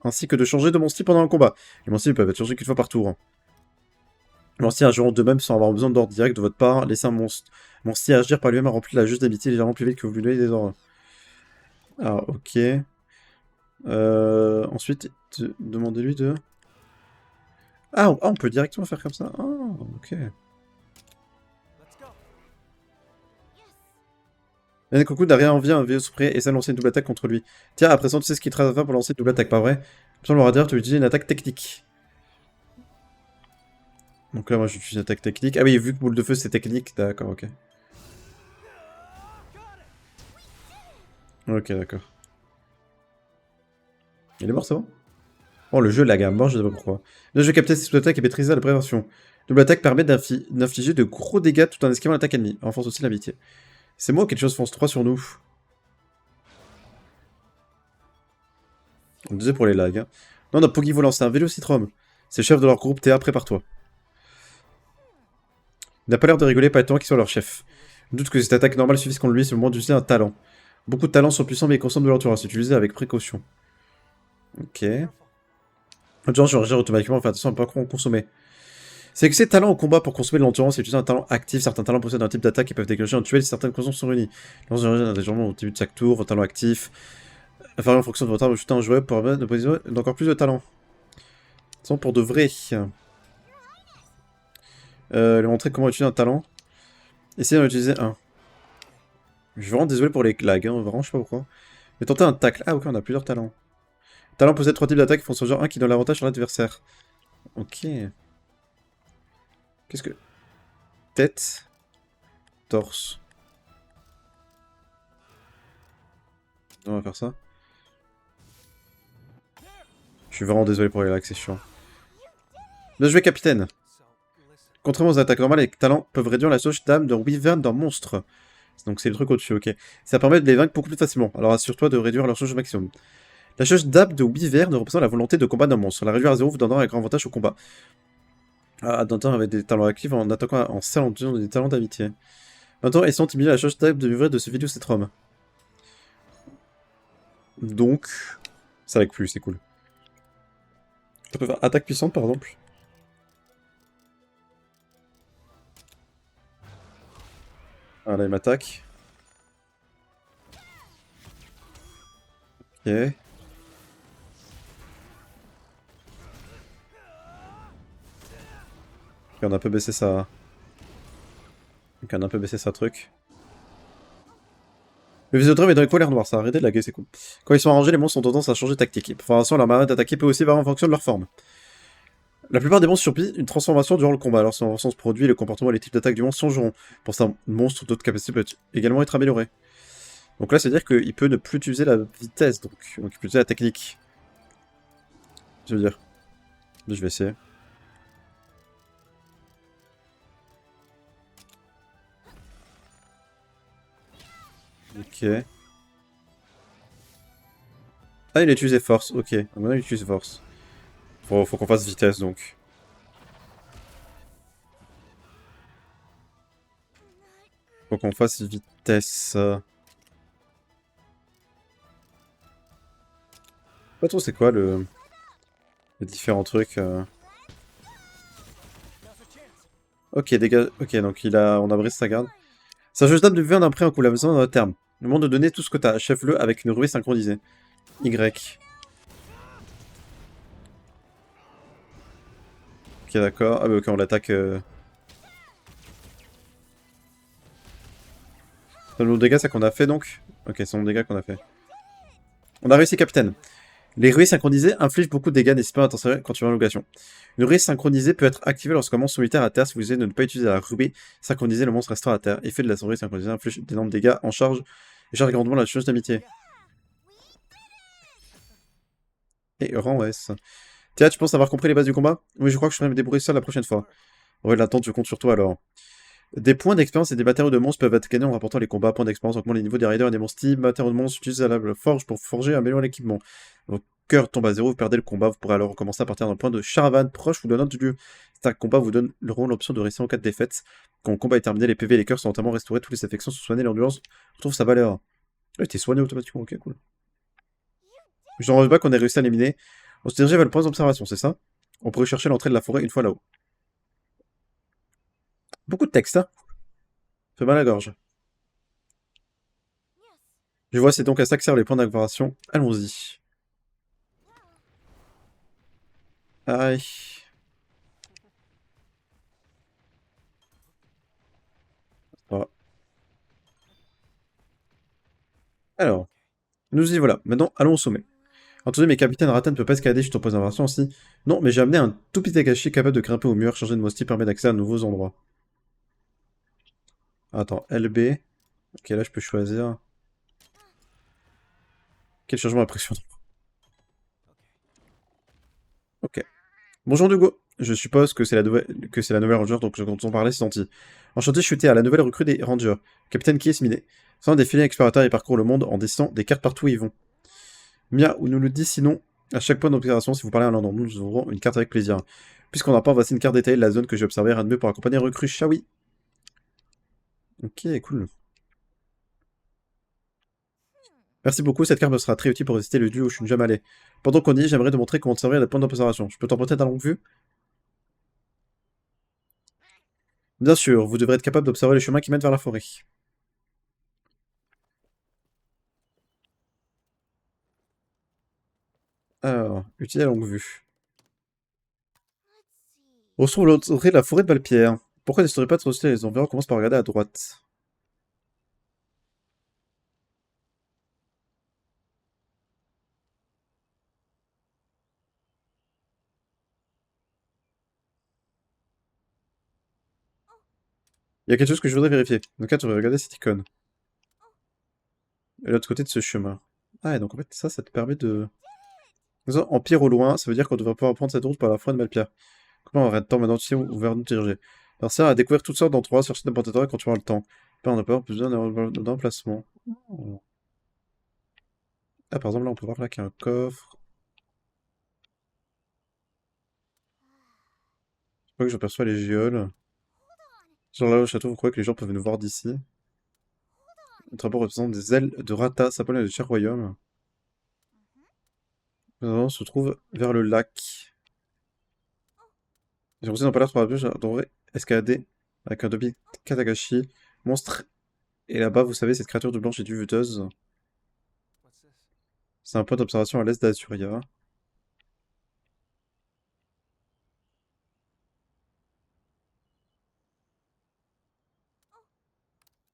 ainsi que de changer de monstie pendant un combat. Les monsties peuvent être changés qu'une fois par tour. Les monsties agiront d'eux-mêmes sans avoir besoin d'ordre direct de votre part. Laissez un monstie agir par lui-même à remplir la juste d'amitié légèrement plus vite que vous lui donnez des ordres. Ah, ok. Ensuite, demandez-lui de... Ah, on peut directement faire comme ça. Ah, ok. Yankoku n'a rien envie à un vieux spray et ça lancer une double attaque contre lui. Tiens, à présent tu sais ce qu'il te reste à faire pour lancer une double attaque, pas vrai? Sur le radar, tu utilises une attaque technique. Donc là, moi j'utilise une attaque technique. Ah oui, vu que boule de feu c'est technique, d'accord, ok. Ok, d'accord. Il est mort, c'est bon? Oh, le jeu lag à mort, je sais pas pourquoi. Le jeu capté cette attaque et maîtriser la prévention. Double attaque permet d'infliger de gros dégâts tout en esquivant l'attaque ennemie. Renforce aussi l'amitié. C'est moi ou quelque chose fonce 3 sur nous? On disait pour les lags. Hein. Non, non, Pogi volant, c'est un Vélocitrum. C'est le chef de leur groupe, Théa, prépare-toi. Il n'a pas l'air de rigoler, pas étonnant qu'ils soient leur chef. Je doute que cette attaque normale suffise contre lui, c'est le moment d'utiliser un talent. Beaucoup de talents sont puissants mais ils consomment de l'entourage, c'est utilisé avec précaution. Ok. L'endurance, je réagir automatiquement, faire attention à ne pas consommer. C'est que ces talents au combat pour consommer de l'endurance et utiliser un talent actif. Certains talents possèdent un type d'attaque qui peuvent déclencher un duel si certaines conditions sont réunies. L'endurance légèrement au début de chaque tour, vos talents actifs. Varie en fonction de votre arme, ajouter un joueur pour permettre de positionner d'encore plus de talents. Ils sont pour de vrai. Lui montrer comment utiliser un talent. Essayez d'en utiliser un. Je suis vraiment désolé pour les lags, hein, vraiment, je sais pas pourquoi. Mais tenter un tacle. Ah, ok, on a plusieurs talents. Talent possède 3 types d'attaques qui font ce genre un qui donne l'avantage sur l'adversaire. Ok. Qu'est-ce que... Tête. Torse. On va faire ça. Je suis vraiment désolé pour les lags, c'est chiant. Bien joué, capitaine. Contrairement aux attaques normales, les talents peuvent réduire la sauce d'âme d'un wyvern d'un monstre. Donc c'est le truc au-dessus, ok. Ça permet de les vaincre beaucoup plus facilement. Alors assure-toi de réduire leur sauce au maximum. La jauge d'Ab de Wyvern représente la volonté de combat d'un monstre. La réduire à 0 vous donnera un grand avantage au combat. Ah, Dantin avait des talents actifs en attaquant en salle en utilisant des talents d'amitié. Maintenant, essayons d'imiter la jauge d'Ab de Wyvern de ce vidéo Cetrom. Donc, ça avec plus, c'est cool. Ça peut faire attaque puissante par exemple. Ah là, il m'attaque. Ok. Ok, on a un peu baissé sa... Ok, on a un peu baissé sa truc. Le Visiodrome est dans les couleurs noires, ça a arrêté de laguer, c'est cool. Quand ils sont arrangés, les monstres ont tendance à changer de tactique. Pour information, leur manière d'attaquer peut aussi varier en fonction de leur forme. La plupart des monstres subissent une transformation durant le combat. Alors, son se produit, le comportement et les types d'attaque du monstre changeront. Pour ça, monstre d'autres capacités peuvent également être améliorés. Donc là, c'est-à-dire qu'il peut ne plus utiliser la vitesse, donc il peut utiliser la technique. Je veux dire. Je vais essayer. Ok. Ah, il a utilisé force, ok. Donc maintenant, il utilise force. Faut qu'on fasse vitesse, donc. Faut qu'on fasse vitesse. Pas trop, c'est quoi les différents trucs. Ok, dégage. Ok, donc on a brisé sa garde. Ça change de vivre d'un prêt en coup, la maison dans le terme. Le monde de donner tout ce que t'as. Achève-le avec une ruée synchronisée. Y. Ok, d'accord. Ah, bah, ok, on l'attaque. C'est le nombre de dégâts, ça qu'on a fait donc. Ok, c'est le nombre de dégâts qu'on a fait. On a réussi, capitaine. Les ruées synchronisées infligent beaucoup de dégâts, n'hésitez pas à attention quand tu vas en location. Une ruée synchronisée peut être activée lorsqu'un monstre solitaire à terre. Si vous essayez de ne pas utiliser la ruée synchronisée, le monstre restera à terre. Effet de la ruée synchronisée inflige d'énormes dégâts en charge et charge grandement la chose d'amitié. Et rang S. Tiens, tu penses avoir compris les bases du combat? Oui, je crois que je pourrais me débrouiller seul la prochaine fois. Ouais, l'attente, je compte sur toi alors. Des points d'expérience et des matériaux de monstres peuvent être gagnés en rapportant les combats. Points d'expérience augmentent les niveaux des raiders et des monstres types. Matériaux de monstres utilisés à la forge pour forger et améliorer l'équipement. Votre cœur tombe à 0, vous perdez le combat. Vous pourrez alors recommencer à partir d'un point de Charavan proche ou d'un autre lieu. C'est un combat vous donne l'option de rester en cas de défaite. Quand le combat est terminé, les PV et les cœurs sont entièrement restaurés. Toutes les affections sont soignées, l'endurance retrouve sa valeur. Ouais, t'es soigné automatiquement, ok, cool. Je n'en reviens pas qu'on ait réussi à l'éliminer. On se dirigeait vers le point d'observation, c'est ça? On pourrait chercher l'entrée de la forêt une fois là-haut. Beaucoup de texte, hein? Fait mal à la gorge. Je vois, c'est donc à ça que servent les points d'observation. Allons-y. Aïe. Voilà. Alors, nous y voilà. Maintenant, allons au sommet. Entendu, mais capitaine Ratan ne peut pas escalader juste en préservation aussi. Non, mais j'ai amené un tout petit Agashi capable de grimper au mur. Changer de mosty permet d'accès à de nouveaux endroits. Attends, LB. Ok, là je peux choisir. Quel changement impressionnant. Ok. Bonjour Hugo. Je suppose que c'est la nouvelle ranger, donc je compte en parler, c'est gentil. Enchanté, je suis Théa, la nouvelle recrue des rangers. Capitaine qui est Sminé. C'est un défilé explorateur et parcourt le monde en dessinant des cartes partout où ils vont. Mia ou nous le dit sinon, à chaque point d'observation, si vous parlez un langue, nous ouvrons une carte avec plaisir. Puisqu'on n'a pas, voici une carte détaillée de la zone que j'ai observée, rien de mieux pour accompagner recrue Shawi. Ok, cool. Merci beaucoup, cette carte me sera très utile pour visiter le lieu où je suis jamais allé. Pendant qu'on y est, j'aimerais te montrer comment te servir les points d'observation. Je peux t'emprunter ta longue vue? Bien sûr, vous devrez être capable d'observer les chemins qui mènent vers la forêt. Alors, utiliser la longue vue. On se trouve à l'entrée de la forêt de Valpierre. Pourquoi n'hésiterais pas de consulter les environs? Commence par regarder à droite. Il y a quelque chose que je voudrais vérifier. Donc là, tu devrais regarder cette icône. Et l'autre côté de ce chemin. Ah, et donc en fait, ça te permet de... Empire au loin, ça veut dire qu'on devrait pouvoir prendre cette route par la forêt de Valpierre. Comment on arrête de temps maintenant, tu sais où vers nous diriger. Alors ça, à découvrir toutes sortes d'endroits, chercher n'importe quoi quand tu auras le temps. Pas on a pas besoin d'emplacement. Oh. Ah, par exemple, là, on peut voir là qu'il y a un coffre. Je crois que j'aperçois les géoles. Genre là, au château, vous croyez que les gens peuvent nous voir d'ici? Notre rapport représente des ailes de Rata, symbole de chaque royaume. On se trouve vers le lac. J'ai reçu dans Palace pour la bûche, devrait escalader avec un Dobby Katagashi. Monstre. Et là-bas, vous savez, cette créature de blanche et duveteuse. C'est un point d'observation à l'est d'Azuria.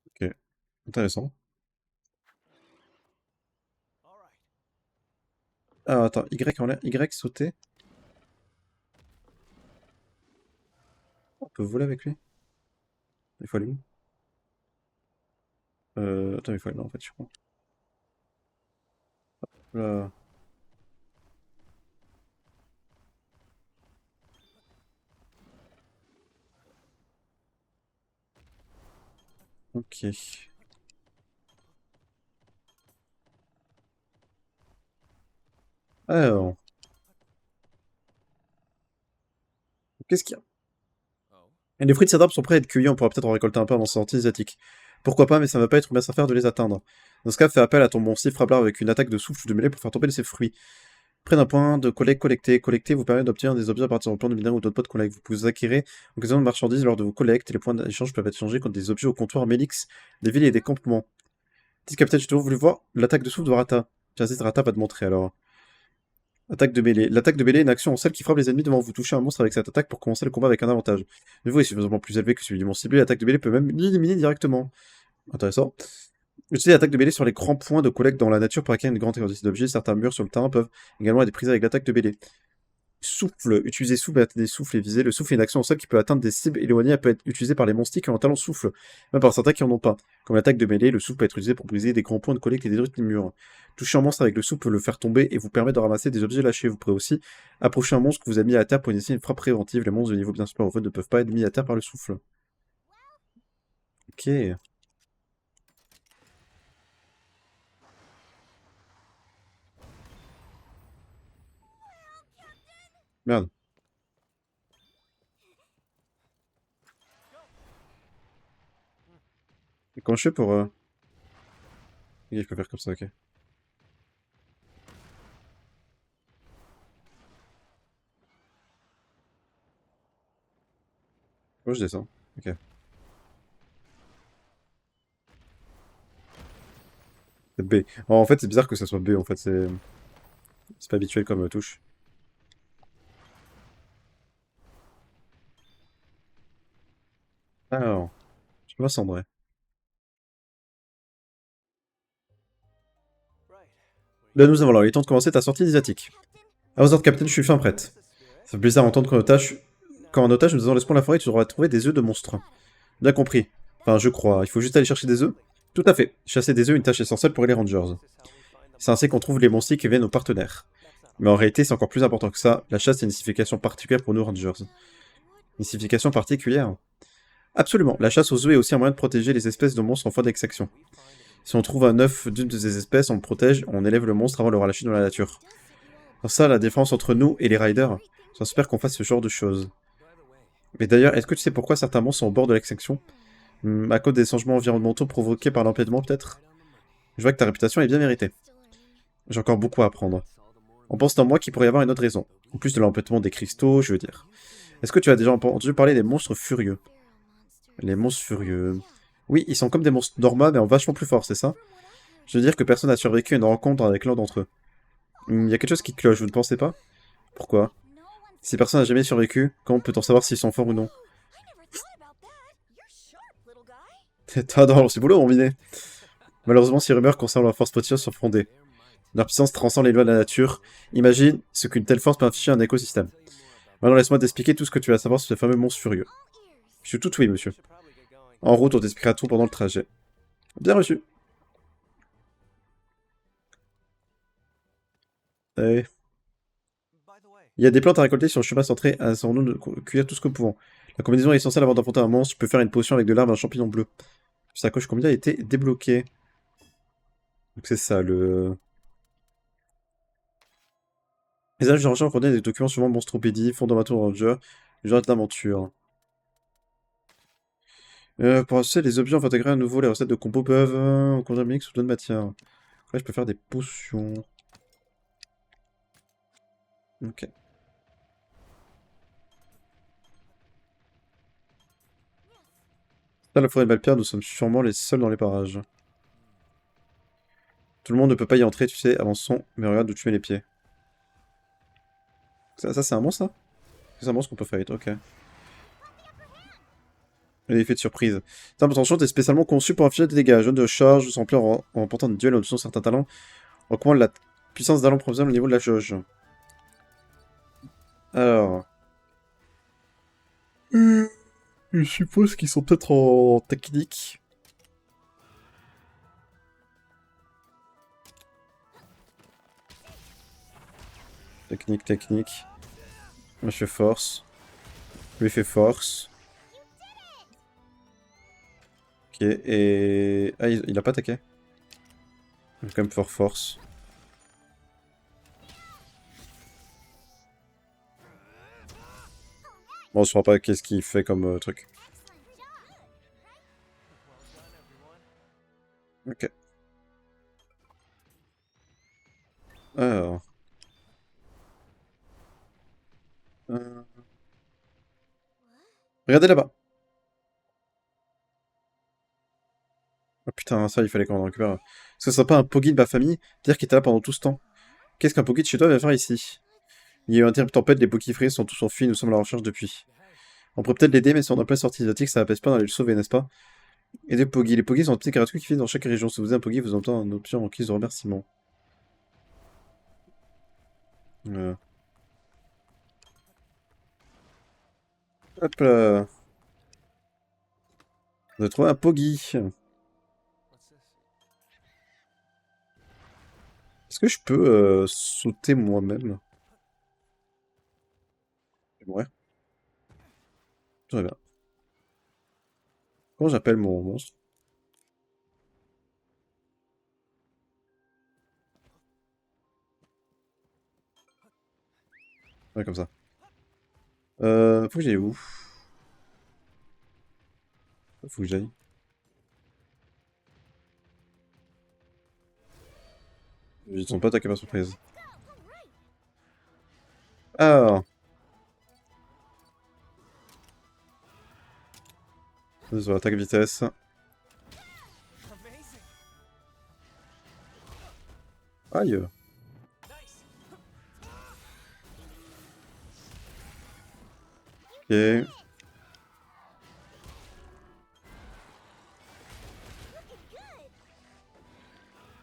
Ok, intéressant. Ah, attends, Y en l'air, Y sauter. On peut voler avec lui. Il faut aller où? Attends, il faut aller là en fait, je crois. Là. Ok. Alors, qu'est-ce qu'il y a? Et les fruits de cet arbre sont prêts à être cueillis, on pourra peut-être en récolter un peu avant sa sortie asiatique. Pourquoi pas, mais ça va pas être une mince affaire de les atteindre. Dans ce cas, fais appel à ton bon Sif Frablard avec une attaque de souffle ou de mêlée pour faire tomber ces fruits. Près d'un point de collecte collecté. Collecter vous permet d'obtenir des objets à partir d'un plan de minerai ou d'autres pots de collecte. Vous pouvez acquérir en occasion de marchandises lors de vos collectes et les points d'échange peuvent être échangés contre des objets au comptoir Mélix, des villes et des campements. Dis capitaine, j'ai toujours voulu voir l'attaque de souffle de Rata. Tiens, Rata va te montrer alors. Attaque de mêlée. L'attaque de mêlée est une action en celle qui frappe les ennemis devant vous. Toucher un monstre avec cette attaque pour commencer le combat avec un avantage. Le niveau est suffisamment plus élevé que celui du monstre ciblé. L'attaque de mêlée peut même l'éliminer directement. Intéressant. Utilisez l'attaque de mêlée sur les grands points de collecte dans la nature pour acquérir une grande quantité d'objets. Certains murs sur le terrain peuvent également être pris avec l'attaque de mêlée. Souffle. Utiliser souffle et atteindre des souffles et viser. Le souffle est une action en sol qui peut atteindre des cibles éloignées. Elle peut être utilisée par les monstres qui ont un talent souffle, même par certains qui en ont pas. Comme l'attaque de mêlée, le souffle peut être utilisé pour briser des grands points de collecte et détruire des murs. Toucher un monstre avec le souffle peut le faire tomber et vous permet de ramasser des objets lâchés. Vous pourrez aussi approcher un monstre que vous avez mis à terre pour initier une frappe préventive. Les monstres de niveau bien supérieur au vôtre ne peuvent pas être mis à terre par le souffle. Ok. Merde. Et comment je fais pour... Ok, je peux faire comme ça, ok. Moi, je descends. Ok. C'est B. En fait, c'est bizarre que ça soit B, en fait. C'est pas habituel comme touche. Alors, je peux m'assembler. Là, nous avons alors, il est temps de commencer ta sortie asiatique. À vos ordres, capitaine, je suis fin prête. Ça fait plaisir d'entendre qu'en otage, nous avons l'espoir de la forêt, tu devras trouver des œufs de monstres. Bien compris. Enfin, je crois. Il faut juste aller chercher des œufs. Tout à fait. Chasser des œufs est une tâche essentielle pour les rangers. C'est ainsi qu'on trouve les monstres qui viennent aux partenaires. Mais en réalité, c'est encore plus important que ça. La chasse est une signification particulière pour nous rangers. Une signification particulière? Absolument. La chasse aux œufs est aussi un moyen de protéger les espèces de monstres en fin d'extraction. Si on trouve un œuf d'une de ces espèces, on le protège, on élève le monstre avant de le relâcher dans la nature. C'est ça la différence entre nous et les riders. J'espère qu'on fasse ce genre de choses. Mais d'ailleurs, est-ce que tu sais pourquoi certains monstres sont au bord de l'extinction? À cause des changements environnementaux provoqués par l'empêchement, peut-être? Je vois que ta réputation est bien méritée. J'ai encore beaucoup à apprendre. On pense en moi qu'il pourrait y avoir une autre raison. En plus de l'empêchement des cristaux, je veux dire. Est-ce que tu as déjà entendu parler des monstres furieux? Les monstres furieux... Oui, ils sont comme des monstres normaux, mais en vachement plus forts, c'est ça? Je veux dire que personne n'a survécu à une rencontre avec l'un d'entre eux. Il y a quelque chose qui cloche, vous ne pensez pas? Pourquoi? Si personne n'a jamais survécu, comment peut-on savoir s'ils sont forts ou non? T'as dans ce boulot, mon minet. Malheureusement, ces rumeurs concernant leur force potière sont fondées. Leur puissance transcende les lois de la nature. Imagine ce qu'une telle force peut afficher à un écosystème. Maintenant, laisse-moi t'expliquer tout ce que tu as à savoir sur ces fameux monstres furieux. Je suis tout oui, monsieur. En route, on t'expliquera tout pendant le trajet. Bien reçu. Allez. Il y a des plantes à récolter sur le chemin centré, assurons-nous de cueillir tout ce que nous pouvons. La combinaison est essentielle avant d'affronter un monstre. Tu peux faire une potion avec de l'herbe et un champignon bleu. Sa coche combien a été débloquée. Donc c'est ça, le... Les âges de recherche contiennent des documents souvent monstropédie, fondamentaux dans le jeu, le genre d'aventure. Pour acheter les objets, on va intégrer à nouveau les recettes de compo peuvent contenir mix ou d'autres matières. Là, je peux faire des potions. Ok. Dans la forêt de Valpierre, nous sommes sûrement les seuls dans les parages. Tout le monde ne peut pas y entrer, tu sais, avançons, mais regarde d'où tu mets les pieds. Ça c'est un monstre, ça? C'est un monstre qu'on peut fight, ok. L'effet de surprise. Cette attention est spécialement conçu pour afficher des dégâts. Jeu de charge s'emplir en remportant des duels en utilisant certains talents. Augmente la puissance d'allant provisoire au niveau de la jauge. Alors. Je suppose qu'ils sont peut-être en technique. Technique. Moi je fais force. Lui fait force. Ok, et... Ah, il a pas attaqué. Il va quand même faire force. Bon, on saura pas qu'est-ce qu'il fait comme truc. Ok. Alors... euh, Regardez là-bas. Oh putain, ça, il fallait qu'on le récupère. Ce serait pas un Pogi de ma famille, dire qu'il était là pendant tout ce temps. Qu'est-ce qu'un Pogi de chez toi va faire ici? Il y a eu un terrible tempête, les Pokifree sont tous enfuis, nous sommes à la recherche depuis. On pourrait peut-être l'aider, mais si on est en pleine sortie exotique, ça pèse pas d'aller le sauver, n'est-ce pas? Et des Pogi. Les Pogi sont des petits caractères qui vivent dans chaque région. Si vous avez un Pogi, vous obtenez une option en guise de remerciement. Euh, Hop là. On a trouvé un Pogi. Est-ce que je peux sauter moi-même? Ouais, très bien. Comment j'appelle mon monstre? Ouais, comme ça. Faut que j'aille où? Faut que j'aille. Ils sont pas attaqués par surprise. Alors, sur attaque vitesse. Aïe. Ok.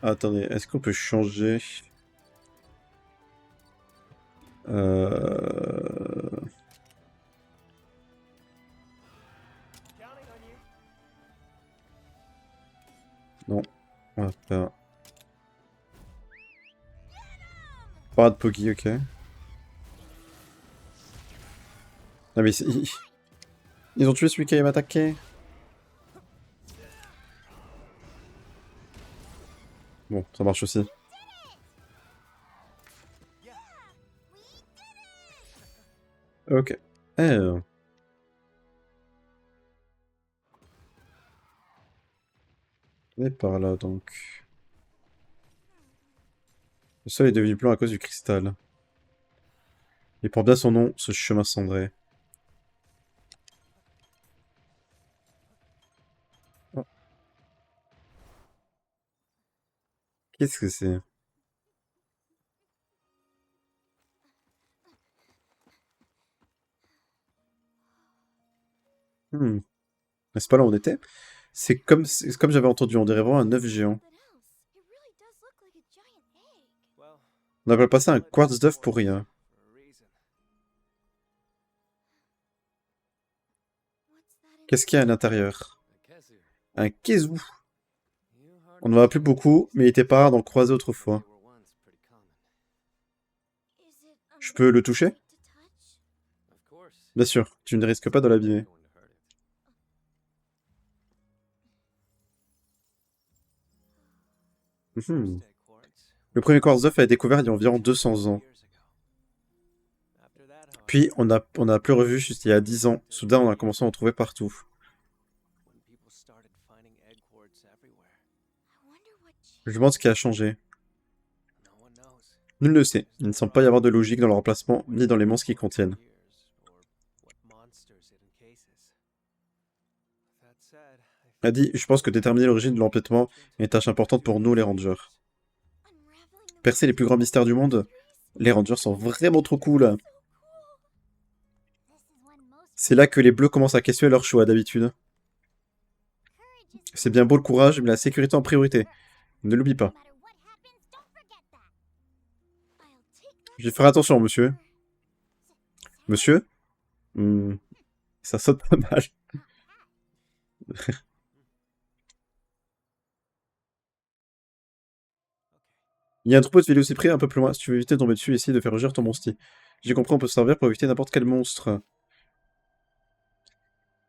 Attendez, est-ce qu'on peut changer? Euh... Non, on va faire... Parade Pogi, ok. Ah mais ils ont tué celui qui allait m'attaquer. Bon, ça marche aussi. Ok. Alors, on est par là donc. Le sol est devenu blanc à cause du cristal. Il prend bien son nom, ce chemin cendré. Oh, qu'est-ce que c'est? Hmm. C'est pas là où on était? C'est comme j'avais entendu, on dirait vraiment un œuf géant. On appelle pas ça un quartz d'œuf pour rien. Qu'est-ce qu'il y a à l'intérieur? Un Kezu. On en a plus beaucoup, mais il était pas rare d'en croiser autrefois. Je peux le toucher? Bien sûr, tu ne risques pas de l'abîmer. Mhm. Le premier quartz d'œuf a été découvert il y a environ 200 ans. Puis on a plus revu juste il y a 10 ans. Soudain, on a commencé à en trouver partout. Je me demande ce qui a changé. Nul ne sait. Il ne semble pas y avoir de logique dans leur emplacement, ni dans les monstres qu'ils contiennent. A dit, je pense que déterminer l'origine de l'empêtement est une tâche importante pour nous, les rangers. Percer les plus grands mystères du monde? Les rangers sont vraiment trop cool. C'est là que les bleus commencent à questionner leur choix, d'habitude. C'est bien beau le courage, mais la sécurité en priorité. Ne l'oublie pas. Je vais faire attention, monsieur. Monsieur? Ça saute pas mal. Il y a un troupeau de vélociprés un peu plus loin. Si tu veux éviter de tomber dessus, essaye de faire rugir ton monstie. J'ai compris, on peut se servir pour éviter n'importe quel monstre.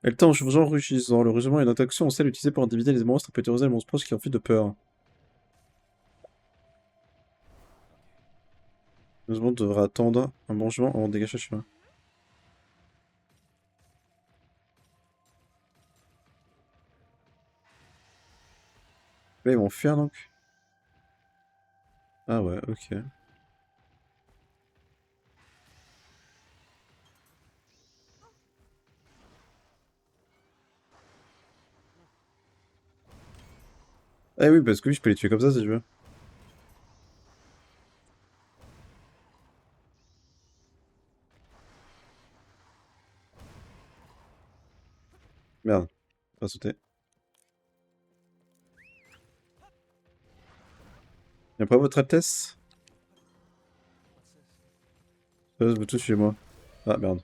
Elle tend en rugissant. Le rugissement est une interaction en celle utilisée pour diviser les monstres et peut terroriser les monstres proches qui en fuient de peur. Le monde devra attendre un mangement avant de dégager le chemin. Là, ils vont fuir donc. Ah ouais, ok. Ah oui, parce que oui, je peux les tuer comme ça si je veux. Merde, pas sauter. Y'a pas votre Altesse? Vous tous chez moi. Ah merde.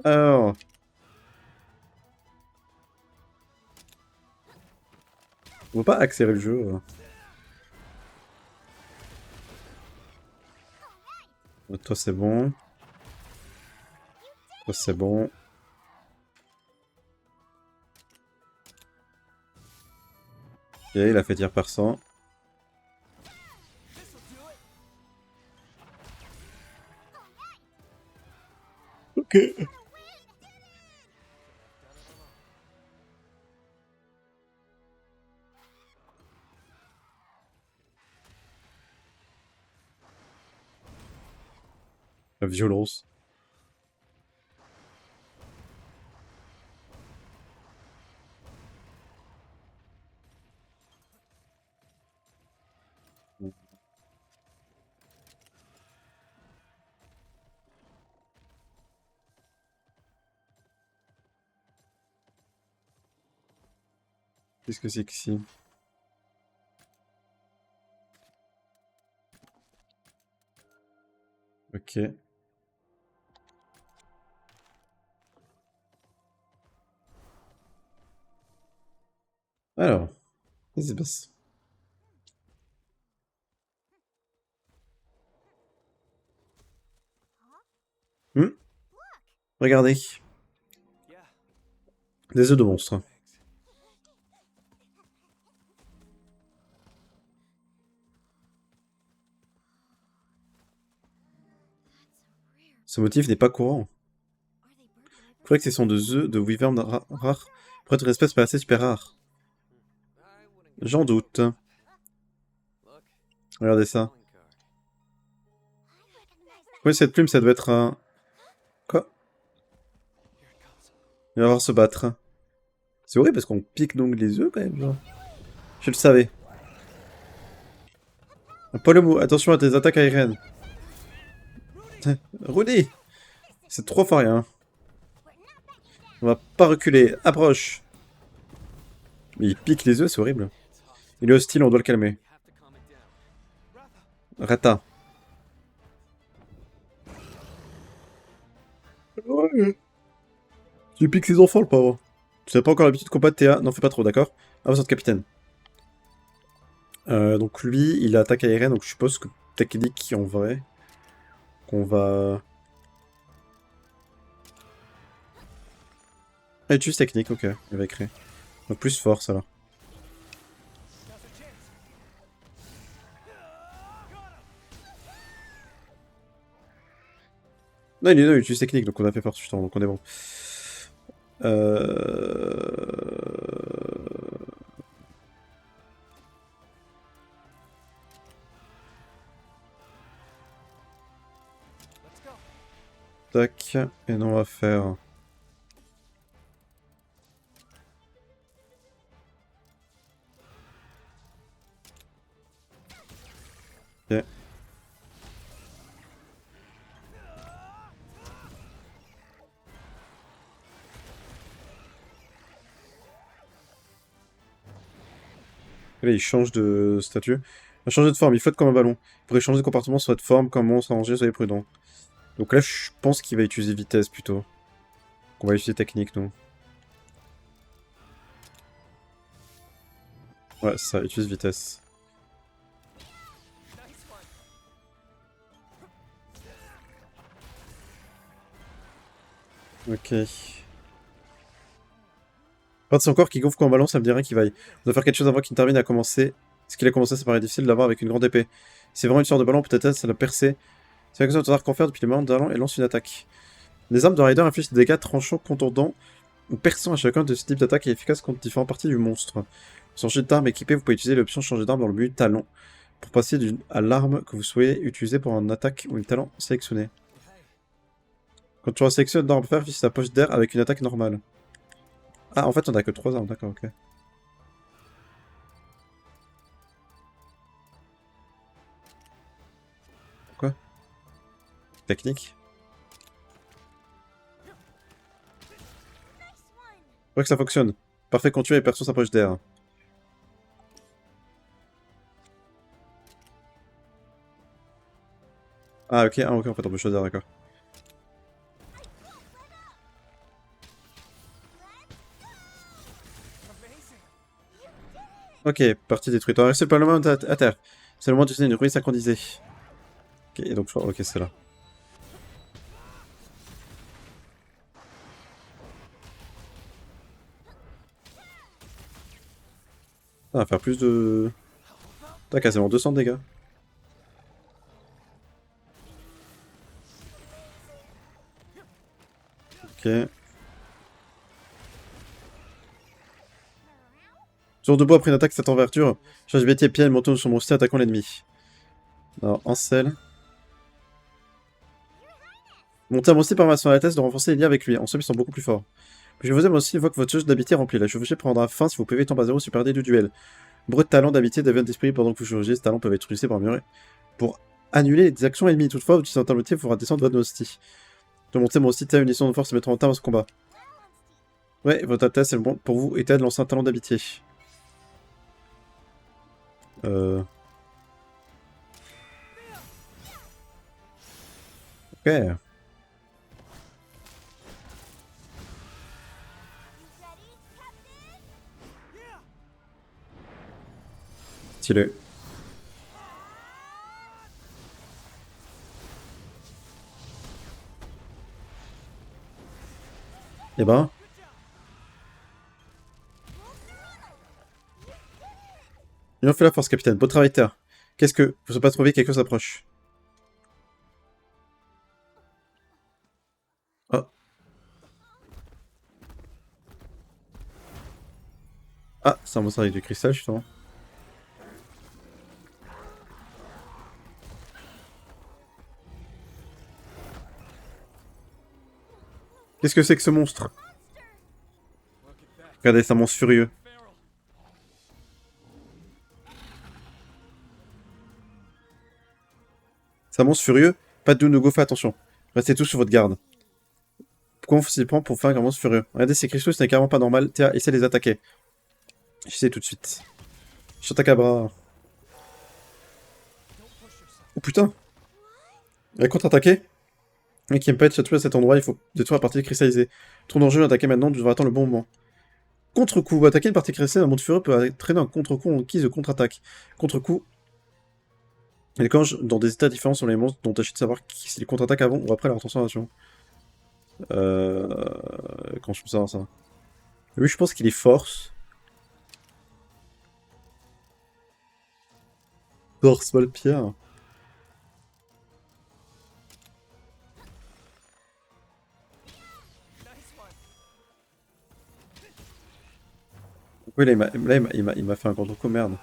Alors. On va pas accélérer le jeu. Toi c'est bon. Toi c'est bon. Ok, il a fait tir perçant. Ok. La violence. Qu'est-ce que c'est qu'ici? Ok. Alors, qu'est-ce qui se passe? Regardez. Des œufs de monstre. Ce motif n'est pas courant. Je crois que ce sont des œufs de wyvern rares pour être une espèce pas assez super rare. J'en doute. Regardez ça. Oui, cette plume, ça doit être un... Quoi? Il va falloir se battre. C'est horrible parce qu'on pique donc les œufs quand même, genre. Je le savais. Paul le mou, attention à tes attaques aériennes. Rudy! C'est trop fort, hein. On va pas reculer. Approche! Mais il pique les œufs, c'est horrible. Il est hostile, on doit le calmer. Rata. Ouais. Tu piques ses enfants, le pauvre. Tu n'as pas encore l'habitude de combattre Théa. N'en fais pas trop, d'accord? Avance, capitaine. Donc lui, il a attaque aérienne, donc je suppose que technique en vrai. Qu'on va... Ah, il utilise technique, ok. Il va écrire. Donc plus force alors. Non, il utilise technique, donc on a fait force putain, donc on est bon. Euh... Tac, et non, on va faire... Ok. Et là, il change de statut. Il va changer de forme, il flotte comme un ballon. Il pourrait changer de comportement, soit de forme, comme monstre, arrangé, soyez prudent. Donc là, je pense qu'il va utiliser vitesse, plutôt. Qu'on va utiliser technique, nous. Ouais, c'est ça, utilise vitesse. Ok. Pas de son corps qui gonfle comme un ballon, ça me dirait qu'il vaille. On doit faire quelque chose avant qu'il ne termine à commencer. Ce qu'il a commencé, ça paraît difficile de l'avoir avec une grande épée. C'est vraiment une sorte de ballon, peut-être ça l'a percé. C'est quelque chose de qu'on fait depuis les moments d'allant et lance une attaque. Les armes de Rider infligent des dégâts tranchants, contondants ou perçants à chacun de ce type d'attaque et efficaces contre différentes parties du monstre. Sans changer d'arme équipée, vous pouvez utiliser l'option changer d'arme dans le menu talon pour passer à l'arme que vous souhaitez utiliser pour une attaque ou une talent sélectionné. Quand tu sélectionnes une arme faire sa poche d'air avec une attaque normale. Ah, en fait, on a que 3 armes, d'accord, ok. Quoi? Technique? Je vois que ça fonctionne. Parfait quand tu es et perçoit sa poche d'air. Ah, ok, ah, ok, en fait, on peut choisir, d'accord. Ok, partie détruite. On a réussi le parlement à terre. C'est le moment d'utiliser une ruine synchronisée. Ok, donc je crois... Ok, c'est là. Ah, on va faire plus de... T'as quasiment 200 de dégâts. Ok. Tour de bois après une attaque cette envergure. Charge bêtier pied, monte sur mon style attaquant l'ennemi. Alors, Ansel. Monter à mon style permet à son Altesse de renforcer les liens avec lui. En somme, ils sont beaucoup plus forts. Je vous aime aussi, voit que votre jauge d'habitude est remplie. La chevauchée prendra fin si vos PV tombent à 0 sur perdez du duel. Brut talent d'habitude devient disponible pendant que vous chevauchez. Ce talent peut être utilisé pour annuler des actions ennemies. Toutefois, vous utilisez un talent il faudra descendre votre hostie. De monter mon hostie à une mission de force et mettre en terme à ce combat. Ouais, votre Altesse, c'est le bon pour vous, et de lancer un talent d'habitude. Euh... Ok. Stylé. Eh ben... Il en fait la force, capitaine. Beau travail, Terre. Qu'est-ce que... Vous n'avez pas trouvé quelque chose approche. Ah. Ah, c'est un monstre avec du cristal, justement. Qu'est-ce que c'est que ce monstre? Regardez, c'est un monstre furieux. C'est un monstre furieux. Pas de no go, fais attention. Restez tous sur votre garde. Pourquoi on s'y prend pour faire un monstre furieux? Regardez, ces cristaux, ce n'est carrément pas normal. Tiens, essaie de les attaquer. J'essaie tout de suite. Chantacabra. Oh putain! Elle contre-attaquer? Mais qui aime pas être tué à cet endroit, il faut détruire la partie cristallisée. Trop dangereux d'attaquer maintenant, tu devras attendre le bon moment. Contre-coup. Attaquer une partie cristallisée d'un monde furieux peut traîner un contre-coup en guise de contre-attaque. Contre-coup. Et quand dans des états différents sur les monstres dont tâchez de savoir s'ils contre-attaquent avant ou après leur transformation. Quand je peux savoir ça. Lui, je pense qu'il est force. Force, Valpierre. Oui, là, il m'a fait un contre-coup, merde.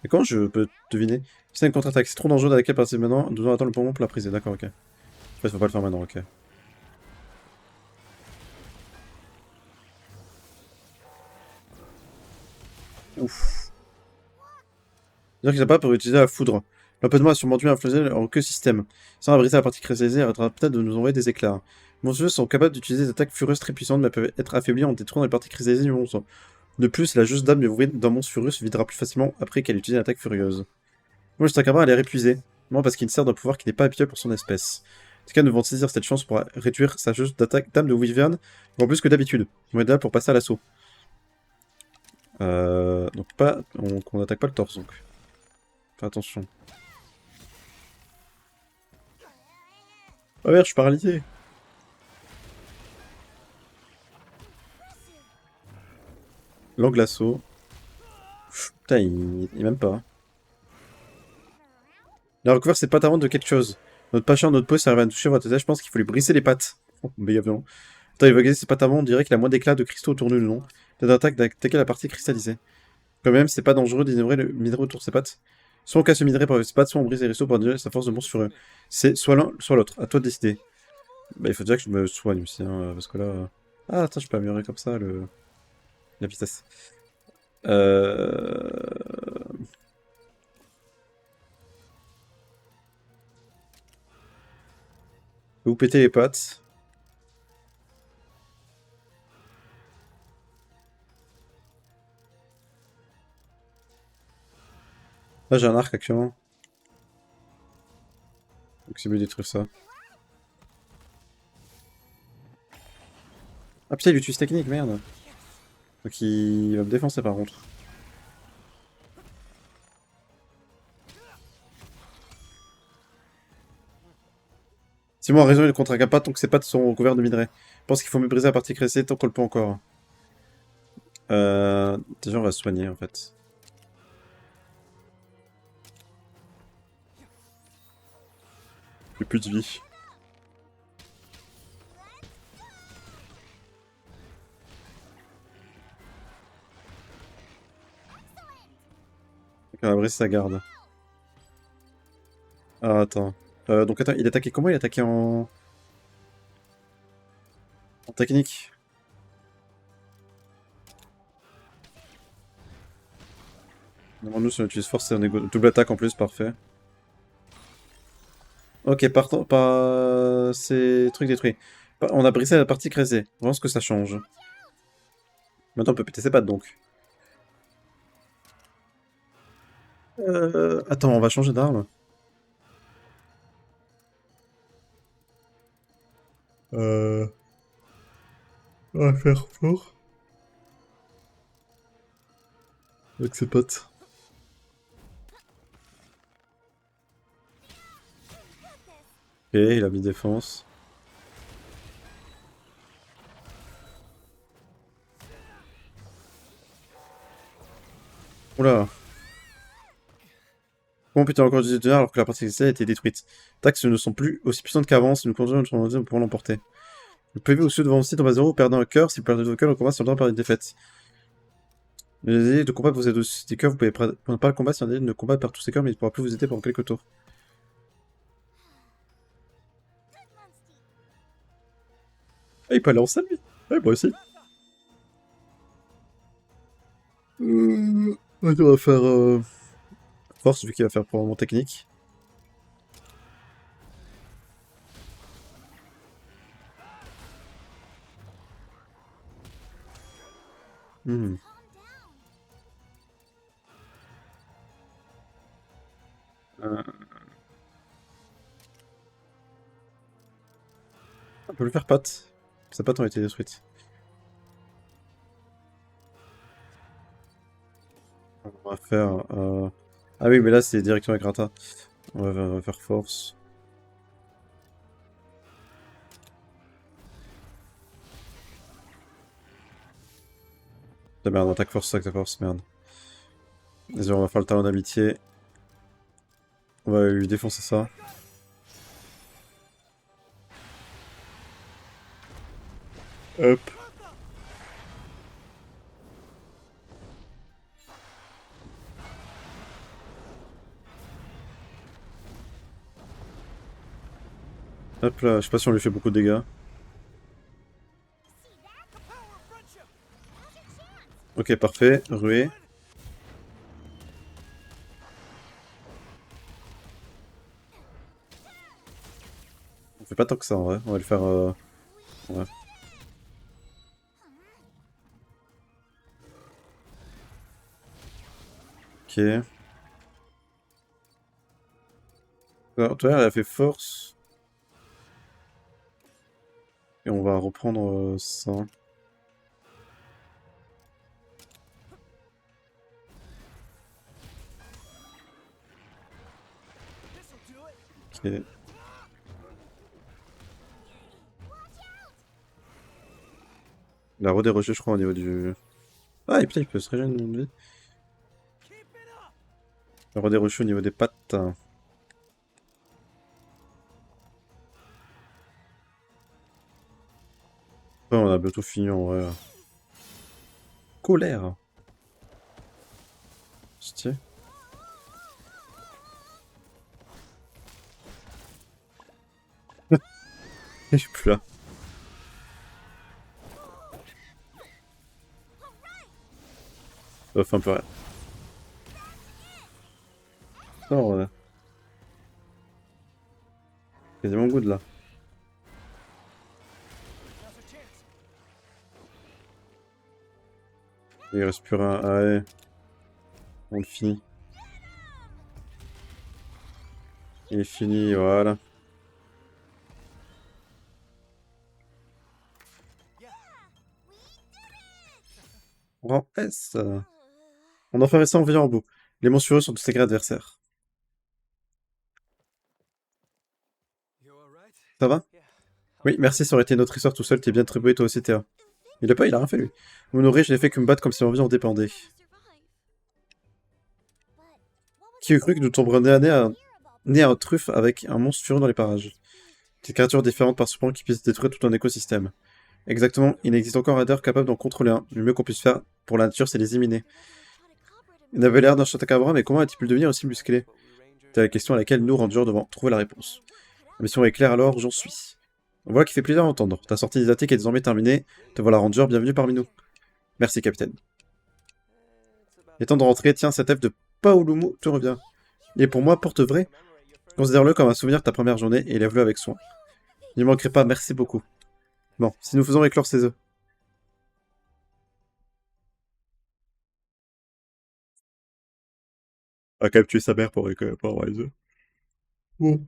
Et comment je peux deviner? C'est une contre-attaque, c'est trop dangereux d'attaquer par maintenant. Nous devons attendre le bon moment pour la prise. D'accord, ok. En fait, faut pas le faire maintenant, ok. Ouf. C'est-à-dire qu'ils n'ont pas pour utiliser la foudre. L'empêchement a sûrement dû influencer en que système. Sans abriter la partie cristallisée, arrêtera peut-être de nous envoyer des éclairs. Les monstres sont capables d'utiliser des attaques furieuses très puissantes, mais peuvent être affaiblis en détruisant les parties cristallisées du monstre. De plus, la juste dame d'un monstre furieux se videra plus facilement après qu'elle utilise une attaque furieuse. Moi, je Takaba a l'air épuisé. Non, parce qu'il sert d'un pouvoir qui n'est pas habituel pour son espèce. En tout cas, nous devons saisir cette chance pour réduire sa juste d'attaque dame de Wyvern, encore plus que d'habitude. On est là pour passer à l'assaut. Donc pas... On n'attaque pas le torse, donc. Fais attention. Oh merde, je suis paralysé. L'angle assaut. Putain, il m'aime pas. Il a recouvert ses pattes avant de quelque chose. Notre patient, notre peau, ça arrive à toucher votre tête. Je pense qu'il faut lui briser les pattes. Oh, méga violent. Attends, il va gagner ses pattes avant, on dirait qu'il a moins d'éclats de cristaux autour de nous, non? Peut-être d'attaquer la partie cristallisée. Quand même, c'est pas dangereux d'ignorer le minerai autour de ses pattes. Soit on casse le minerai par ses pattes, soit on brise les cristaux pour annuler sa force de monstre sur eux. C'est soit l'un, soit l'autre. À toi de décider. Bah, il faut déjà que je me soigne aussi, hein, parce que là... Ah, attends, je peux améliorer comme ça la vitesse. Euh... Vous pétez les pattes. Là, j'ai un arc actuellement. Donc c'est mieux de détruire ça. Ah putain, il utilise technique, merde. Donc il va me défoncer par contre. Simon a raison, il ne contre pas tant que ses pattes sont recouvertes de minerai. Je pense qu'il faut mépriser la partie cressée tant qu'on le peut encore. Déjà, on va se soigner en fait. J'ai plus de vie. Donc, on va briser sa garde. Ah, attends. Donc attends, il attaquait comment? Il attaquait en technique. Demande-nous si on utilise force et on est double attaque en plus, parfait. Ok, partant, pas... ces trucs détruits. On a brisé la partie crésée. Voyons ce que ça change. Maintenant, on peut péter ses pattes donc. Attends, on va changer d'arme. Euh... On va faire fort. Avec ses potes. Ok, il a mis défense. Oula. Comment peut-il encore utiliser le alors que la partie initiale a été détruite? Taxes ne sont plus aussi puissantes qu'avant, si nous continuons notre montée, nous pourrons l'emporter. Le PV au-dessus devant aussi tombe à 0, perdant un cœur. Si vous perdez vos cœurs, le combat se par une défaite. Les alliés de combat possèdent aussi des cœurs, vous pouvez prendre pas le combat si un allié de combat perd tous ses cœurs, mais il ne pourra plus vous aider pendant quelques tours. Ah, il peut aller en salle, lui. Ouais, moi aussi. Ouais, on va faire force, vu qu'il va faire probablement technique. Hmm. Euh, on peut le faire patte. Sa patte ont été détruites. On va faire... Ah oui, mais là, c'est directement avec Rata. On va faire force. Ah merde, attaque force, merde. Vas-y, on va faire le talent d'amitié. On va lui défoncer ça. Hop. Hop là, je sais pas si on lui fait beaucoup de dégâts. Ok, parfait. Rué. On fait pas tant que ça en vrai. On va le faire... Ouais. Ok. Alors, toi, elle a fait force. Et on va reprendre ça. Ok. Il a redéroché, je crois, au niveau du... Ah, et putain, il peut se régénérer une vie. Il a redéroché au niveau des pattes. Ouais, on a bientôt fini en vrai. Colère. Stylé. Je suis plus là. Ça fait un peu rien. Non, ouais. Quasiment good là. Il reste plus rien. Allez, on le finit. Il est fini, voilà. Rang S. On a fait ça en veillant en bout. Les monstrueux sont de sacrés adversaires. Ça va? Oui, merci, ça aurait été notre histoire tout seul, t'es bien tribué toi aussi, Théa. Il a rien fait lui. Vous n'aurez, je n'ai fait que me battre comme si ma vie en dépendait. Qui eût cru que nous tomberions nez à un truffe avec un monstre furieux dans les parages? Des créatures différentes par cependant qui puissent détruire tout un écosystème. Exactement, il existe encore un leader capable d'en contrôler un. Le mieux qu'on puisse faire pour la nature, c'est les éliminer. Il avait l'air d'un chotacabra, mais comment a-t-il pu le devenir aussi musclé? C'est la question à laquelle nous, rangers, devons trouver la réponse. La mission est claire alors, j'en suis. Voilà qui fait plaisir à entendre. Ta sortie des attiques est désormais terminée. Te voilà ranger, bienvenue parmi nous. Merci, capitaine. Il est temps de rentrer, tiens, cette F de Paolumu te revient. Il est pour moi porte vraie. Considère-le comme un souvenir de ta première journée et élève-le avec soin. N'y manquerai pas, merci beaucoup. Bon, si nous faisons éclore ces œufs. A quand même tué sa mère pour avoir les œufs. Bon.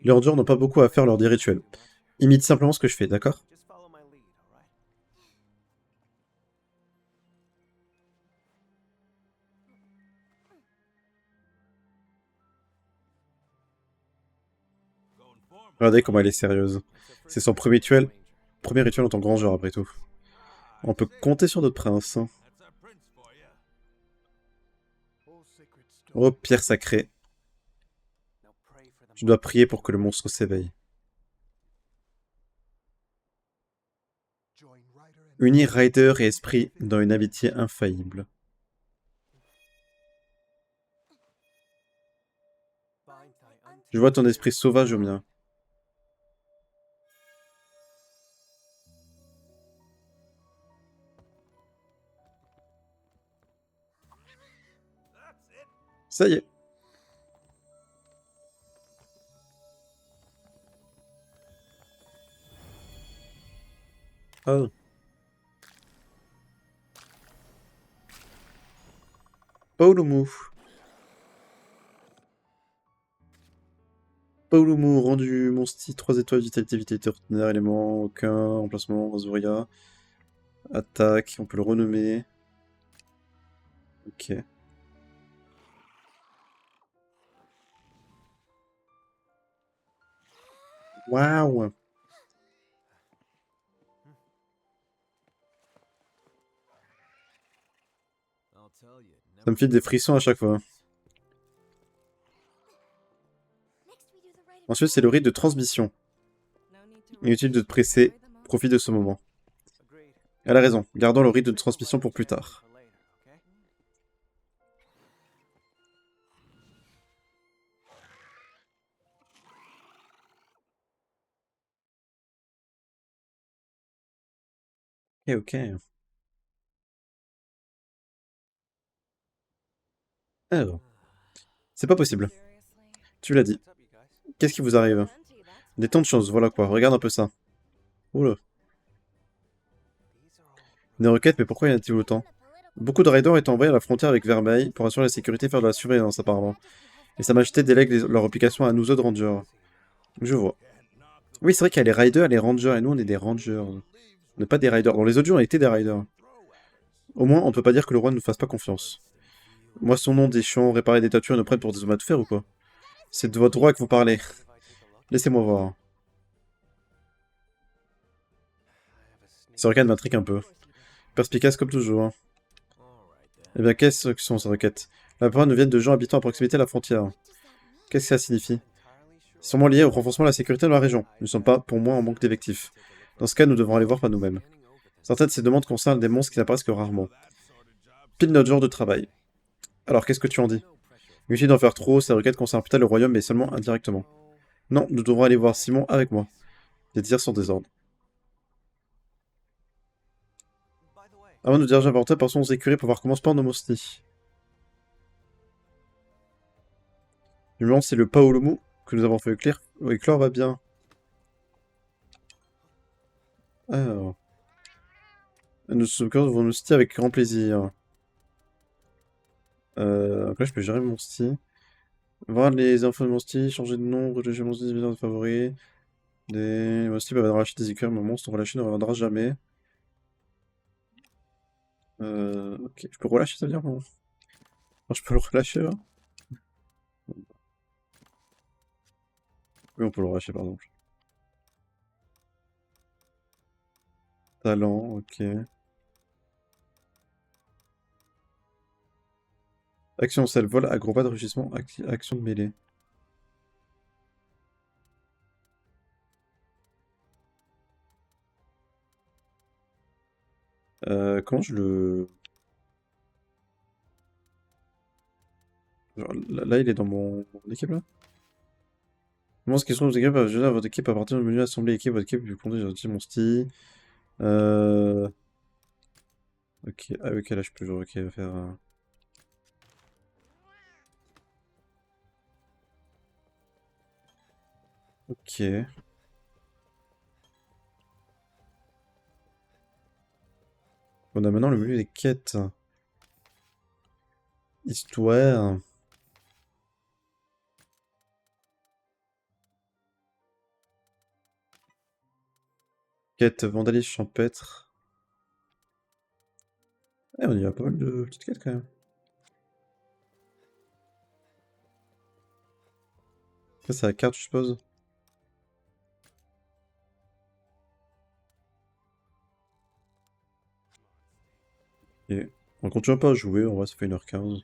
Les rangers n'ont pas beaucoup à faire lors des rituels. Imite simplement ce que je fais, d'accord? Regardez comment elle est sérieuse. C'est son premier rituel en tant que rangeur après tout. On peut compter sur notre prince. Oh, pierre sacrée. Je dois prier pour que le monstre s'éveille. Unir Rider et Esprit dans une amitié infaillible. Je vois ton esprit sauvage au mien. Ça y est. Oh. Paulumu. Paulumu, rendu mon style 3 étoiles, vitalité, vitalité ordinaire, élément, aucun, emplacement, Azuria. Attaque, on peut le renommer. Ok. Waouh. Ça me fait des frissons à chaque fois. Ensuite, c'est le rite de transmission. Inutile de te presser, profite de ce moment. Elle a raison, gardons le rythme de transmission pour plus tard. Ok, ok. Alors, c'est pas possible. Tu l'as dit. Qu'est-ce qui vous arrive? Des tas de choses, voilà quoi, regarde un peu ça. Oula. Des requêtes, mais pourquoi y en a-t-il autant? Beaucoup de raiders étaient envoyés à la frontière avec Vermeil pour assurer la sécurité et faire de la surveillance apparemment. Et Sa Majesté délègue leur application à nous autres rangers. Je vois. Oui, c'est vrai qu'il y a les riders et les rangers, et nous on est des rangers. On n'est pas des riders. Dans les autres jeux, on était des riders. Au moins, on ne peut pas dire que le roi ne nous fasse pas confiance. Moi, son nom, des champs, réparer des toitures et nous prennent pour des hommes à tout faire ou quoi? C'est de votre droit que vous parlez. Laissez-moi voir. Ces requêtes m'intriguent un peu. Perspicace comme toujours. Hein. Eh bien, qu'est-ce que sont ces requêtes? La plupart nous viennent de gens habitant à proximité de la frontière. Qu'est-ce que ça signifie? Sûrement lié au renforcement de la sécurité dans la région. Nous ne sommes pas, pour moi, en manque d'effectifs. Dans ce cas, nous devons aller voir par nous-mêmes. Certaines de ces demandes concernent des monstres qui n'apparaissent que rarement. Pile notre genre de travail. Alors, qu'est-ce que tu en dis? Inutile d'en faire trop, ces requêtes concernent peut-être le royaume, mais seulement indirectement. Non, nous devrons aller voir Simon avec moi. Les tirs sont des ordres. Avant de nous diriger vers passons aux écuries pour voir comment se portent nos monsties. Je me demande si le Paolomu que nous avons fait éclore va bien. Alors, nous devons nous sti avec grand plaisir. Après, je peux gérer mon sti. Voir les infos de mon sti, changer de nom, rechercher mon sti, division de favoris. Mon sti va racheter des écuries, mon monstre relâché ne reviendra jamais. Ok, je peux relâcher, ça veut dire non? Enfin, je peux le relâcher là? Oui, on peut le relâcher par exemple. Talent, ok. Action sel, vol, acrobat de rugissement, action de mêlée. Comment je le... Genre, là, il est dans mon équipe là? Comment est-ce qu'ils sont vos équipes? Je veux dire, votre équipe appartient au menu assemblée équipe, votre équipe, vous comptez, j'ai mon style. Euh... Ok, ah ok, là je peux genre, ok, faire... Ok. On a maintenant le menu des quêtes. Histoire. Quête vandalisme champêtre. Eh, on y a pas mal de petites quêtes quand même. Ça, c'est la carte, je suppose. Et on continue pas à jouer, en vrai, ça fait 1h15.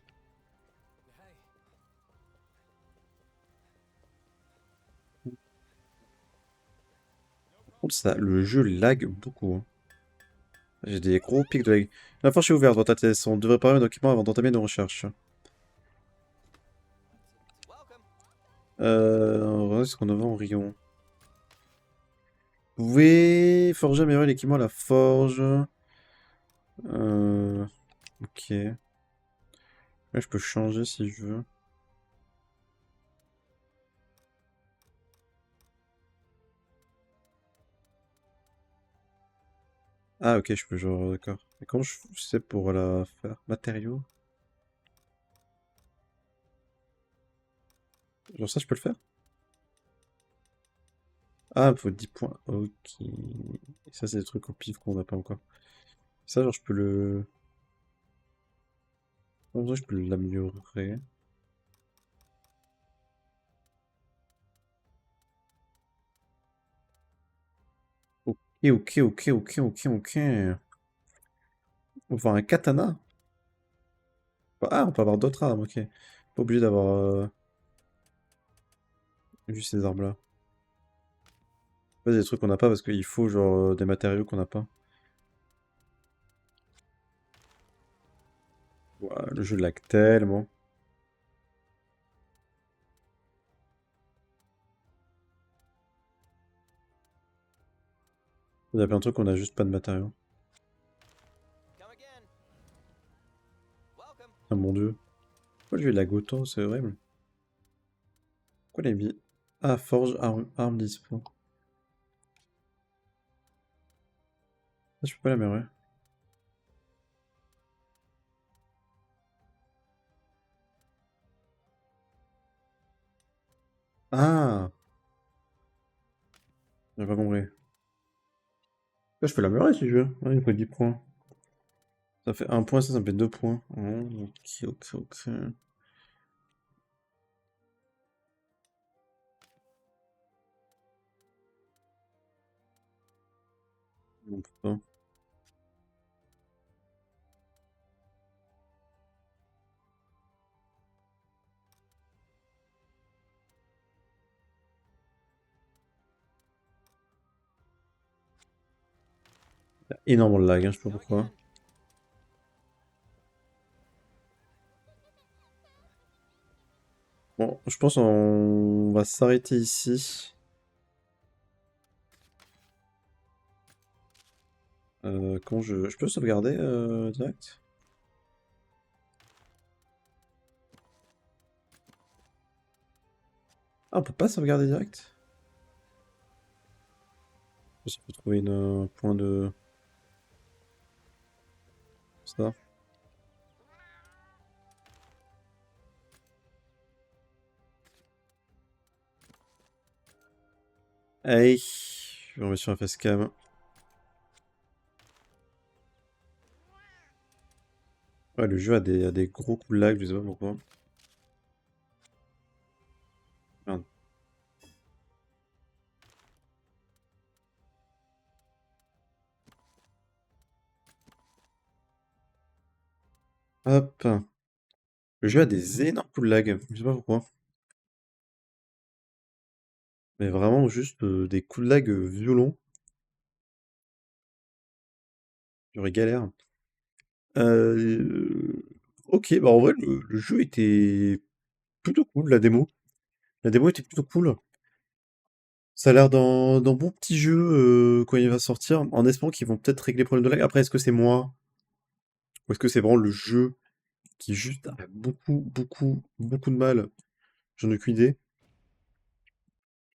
Par contre, ça, le jeu lag beaucoup. Hein. J'ai des gros pics de lag. La forge est ouverte, votre ATS. On devrait préparer un document avant d'entamer nos recherches. On va voir ce qu'on a en rayon. Vous pouvez forger, améliorer l'équipement à la forge. Ok. Là, je peux changer si je veux. Ah, ok, je peux genre, d'accord. Et comment je sais pour la faire? Matériaux? Genre ça, je peux le faire? Ah, il faut 10 points. Ok. Et ça, c'est des trucs au pif qu'on n'a pas encore. Ça, genre, je peux le... En vrai, je peux l'améliorer. Ok, ok, ok, ok, ok, ok. On va avoir un katana. Ah, on peut avoir d'autres armes, ok. Pas obligé d'avoir juste ces armes-là. Ouais, des trucs qu'on n'a pas parce qu'il faut genre des matériaux qu'on n'a pas. Ouah, le jeu lag tellement. Il y a plein de trucs qu'on a juste pas de matériaux. Ah mon dieu. Pourquoi le jeu lag autant? C'est horrible. Pourquoi les mis? Ah, Forge Arm Dispo. Ah, je peux pas l'améliorer. Ah! J'ai pas compris. Là, je peux l'améliorer si je veux. Ouais, il faut 10 points. Ça fait 1 point, ça me fait 2 points. Oh, ok, ok, ok. Non, pas. Il y a énormément de lag, hein, je sais pas pourquoi. Bon, je pense qu'on va s'arrêter ici. Quand je peux sauvegarder direct? Ah, on peut pas sauvegarder direct? Je sais pas trouver un point de ça. Hey, je vais remettre sur la facecam. Ouais, le jeu a des gros coups de lag, je sais pas pourquoi. Merde. Hop. Le jeu a des énormes coups de lag, je sais pas pourquoi. Mais vraiment juste des coups de lag violents. J'aurais galère. Ok, bah en vrai, le jeu était plutôt cool, la démo. La démo était plutôt cool. Ça a l'air d'un bon petit jeu quand il va sortir, en espérant qu'ils vont peut-être régler le problème de lag. Après, est-ce que c'est moi, ou est-ce que c'est vraiment le jeu qui juste a beaucoup de mal? J'en ai aucune idée.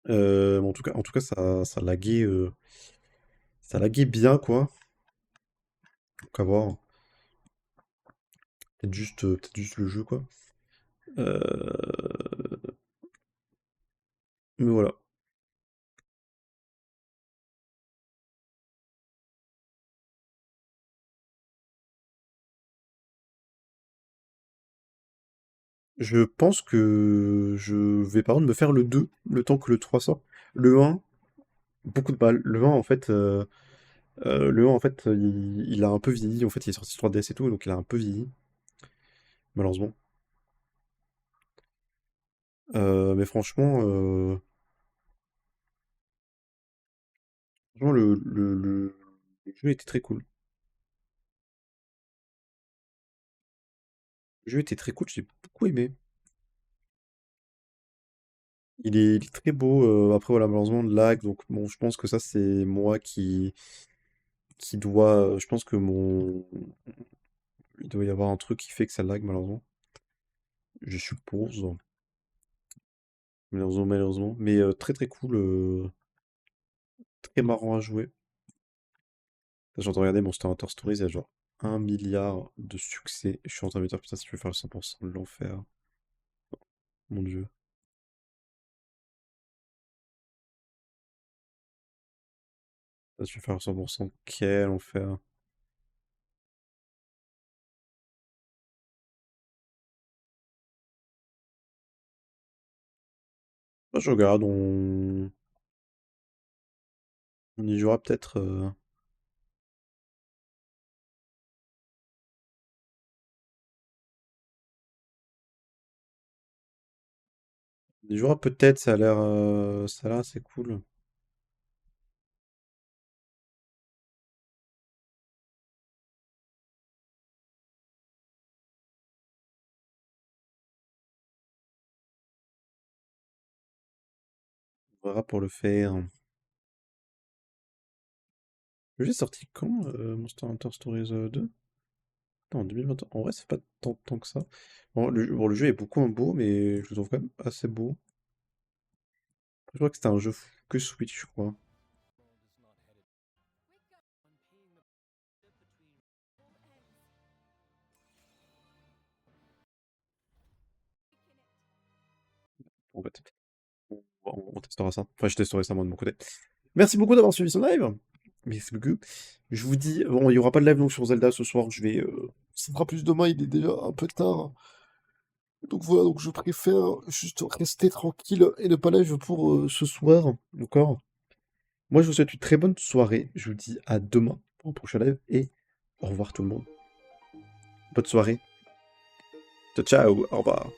Mais en tout cas, ça laguait bien, quoi. Donc à voir. Peut-être juste le jeu, quoi. Euh, Mais voilà. Je pense que je vais par contre me faire le 2 le temps que le 3 sort. Le un, beaucoup de mal. Le un, en fait, il a un peu vieilli. En fait, il est sorti sur 3DS et tout, donc il a un peu vieilli, malheureusement. Mais franchement, le jeu était très cool. Le jeu était très cool, j'ai beaucoup aimé. Il est très beau. Après, voilà, malheureusement, le lag. Donc, bon, je pense que ça, c'est moi qui doit. Je pense que il doit y avoir un truc qui fait que ça lag, malheureusement. Je suppose. Malheureusement. Mais très très cool. Très marrant à jouer. Là, j'ai en train de regarder Monster Hunter Stories, il y a genre 1 milliard de succès. Je suis en train de me dire, putain, si je veux faire le 100% de l'enfer. Mon dieu. Là, je vais faire le 100%, quel enfer. Moi, je regarde, on y jouera peut-être. On y jouera peut-être, ça a l'air assez cool. On verra pour le faire. Le jeu est sorti quand, Monster Hunter Stories 2? Non, en 2021. En vrai, c'est pas tant que ça. Bon, le jeu est beaucoup moins beau, mais je le trouve quand même assez beau. Je crois que c'était un jeu que Switch, je crois. En fait, on testera ça. Enfin, je testerai ça moi de mon côté. Merci beaucoup d'avoir suivi ce live. Merci beaucoup. Je vous dis, bon, il n'y aura pas de live donc sur Zelda ce soir. Je vais. Ça fera plus demain, il est déjà un peu tard. Donc voilà, donc je préfère juste rester tranquille et ne pas live pour ce soir. D'accord? Moi, je vous souhaite une très bonne soirée. Je vous dis à demain pour un prochain live et au revoir tout le monde. Bonne soirée. Ciao, ciao. Au revoir.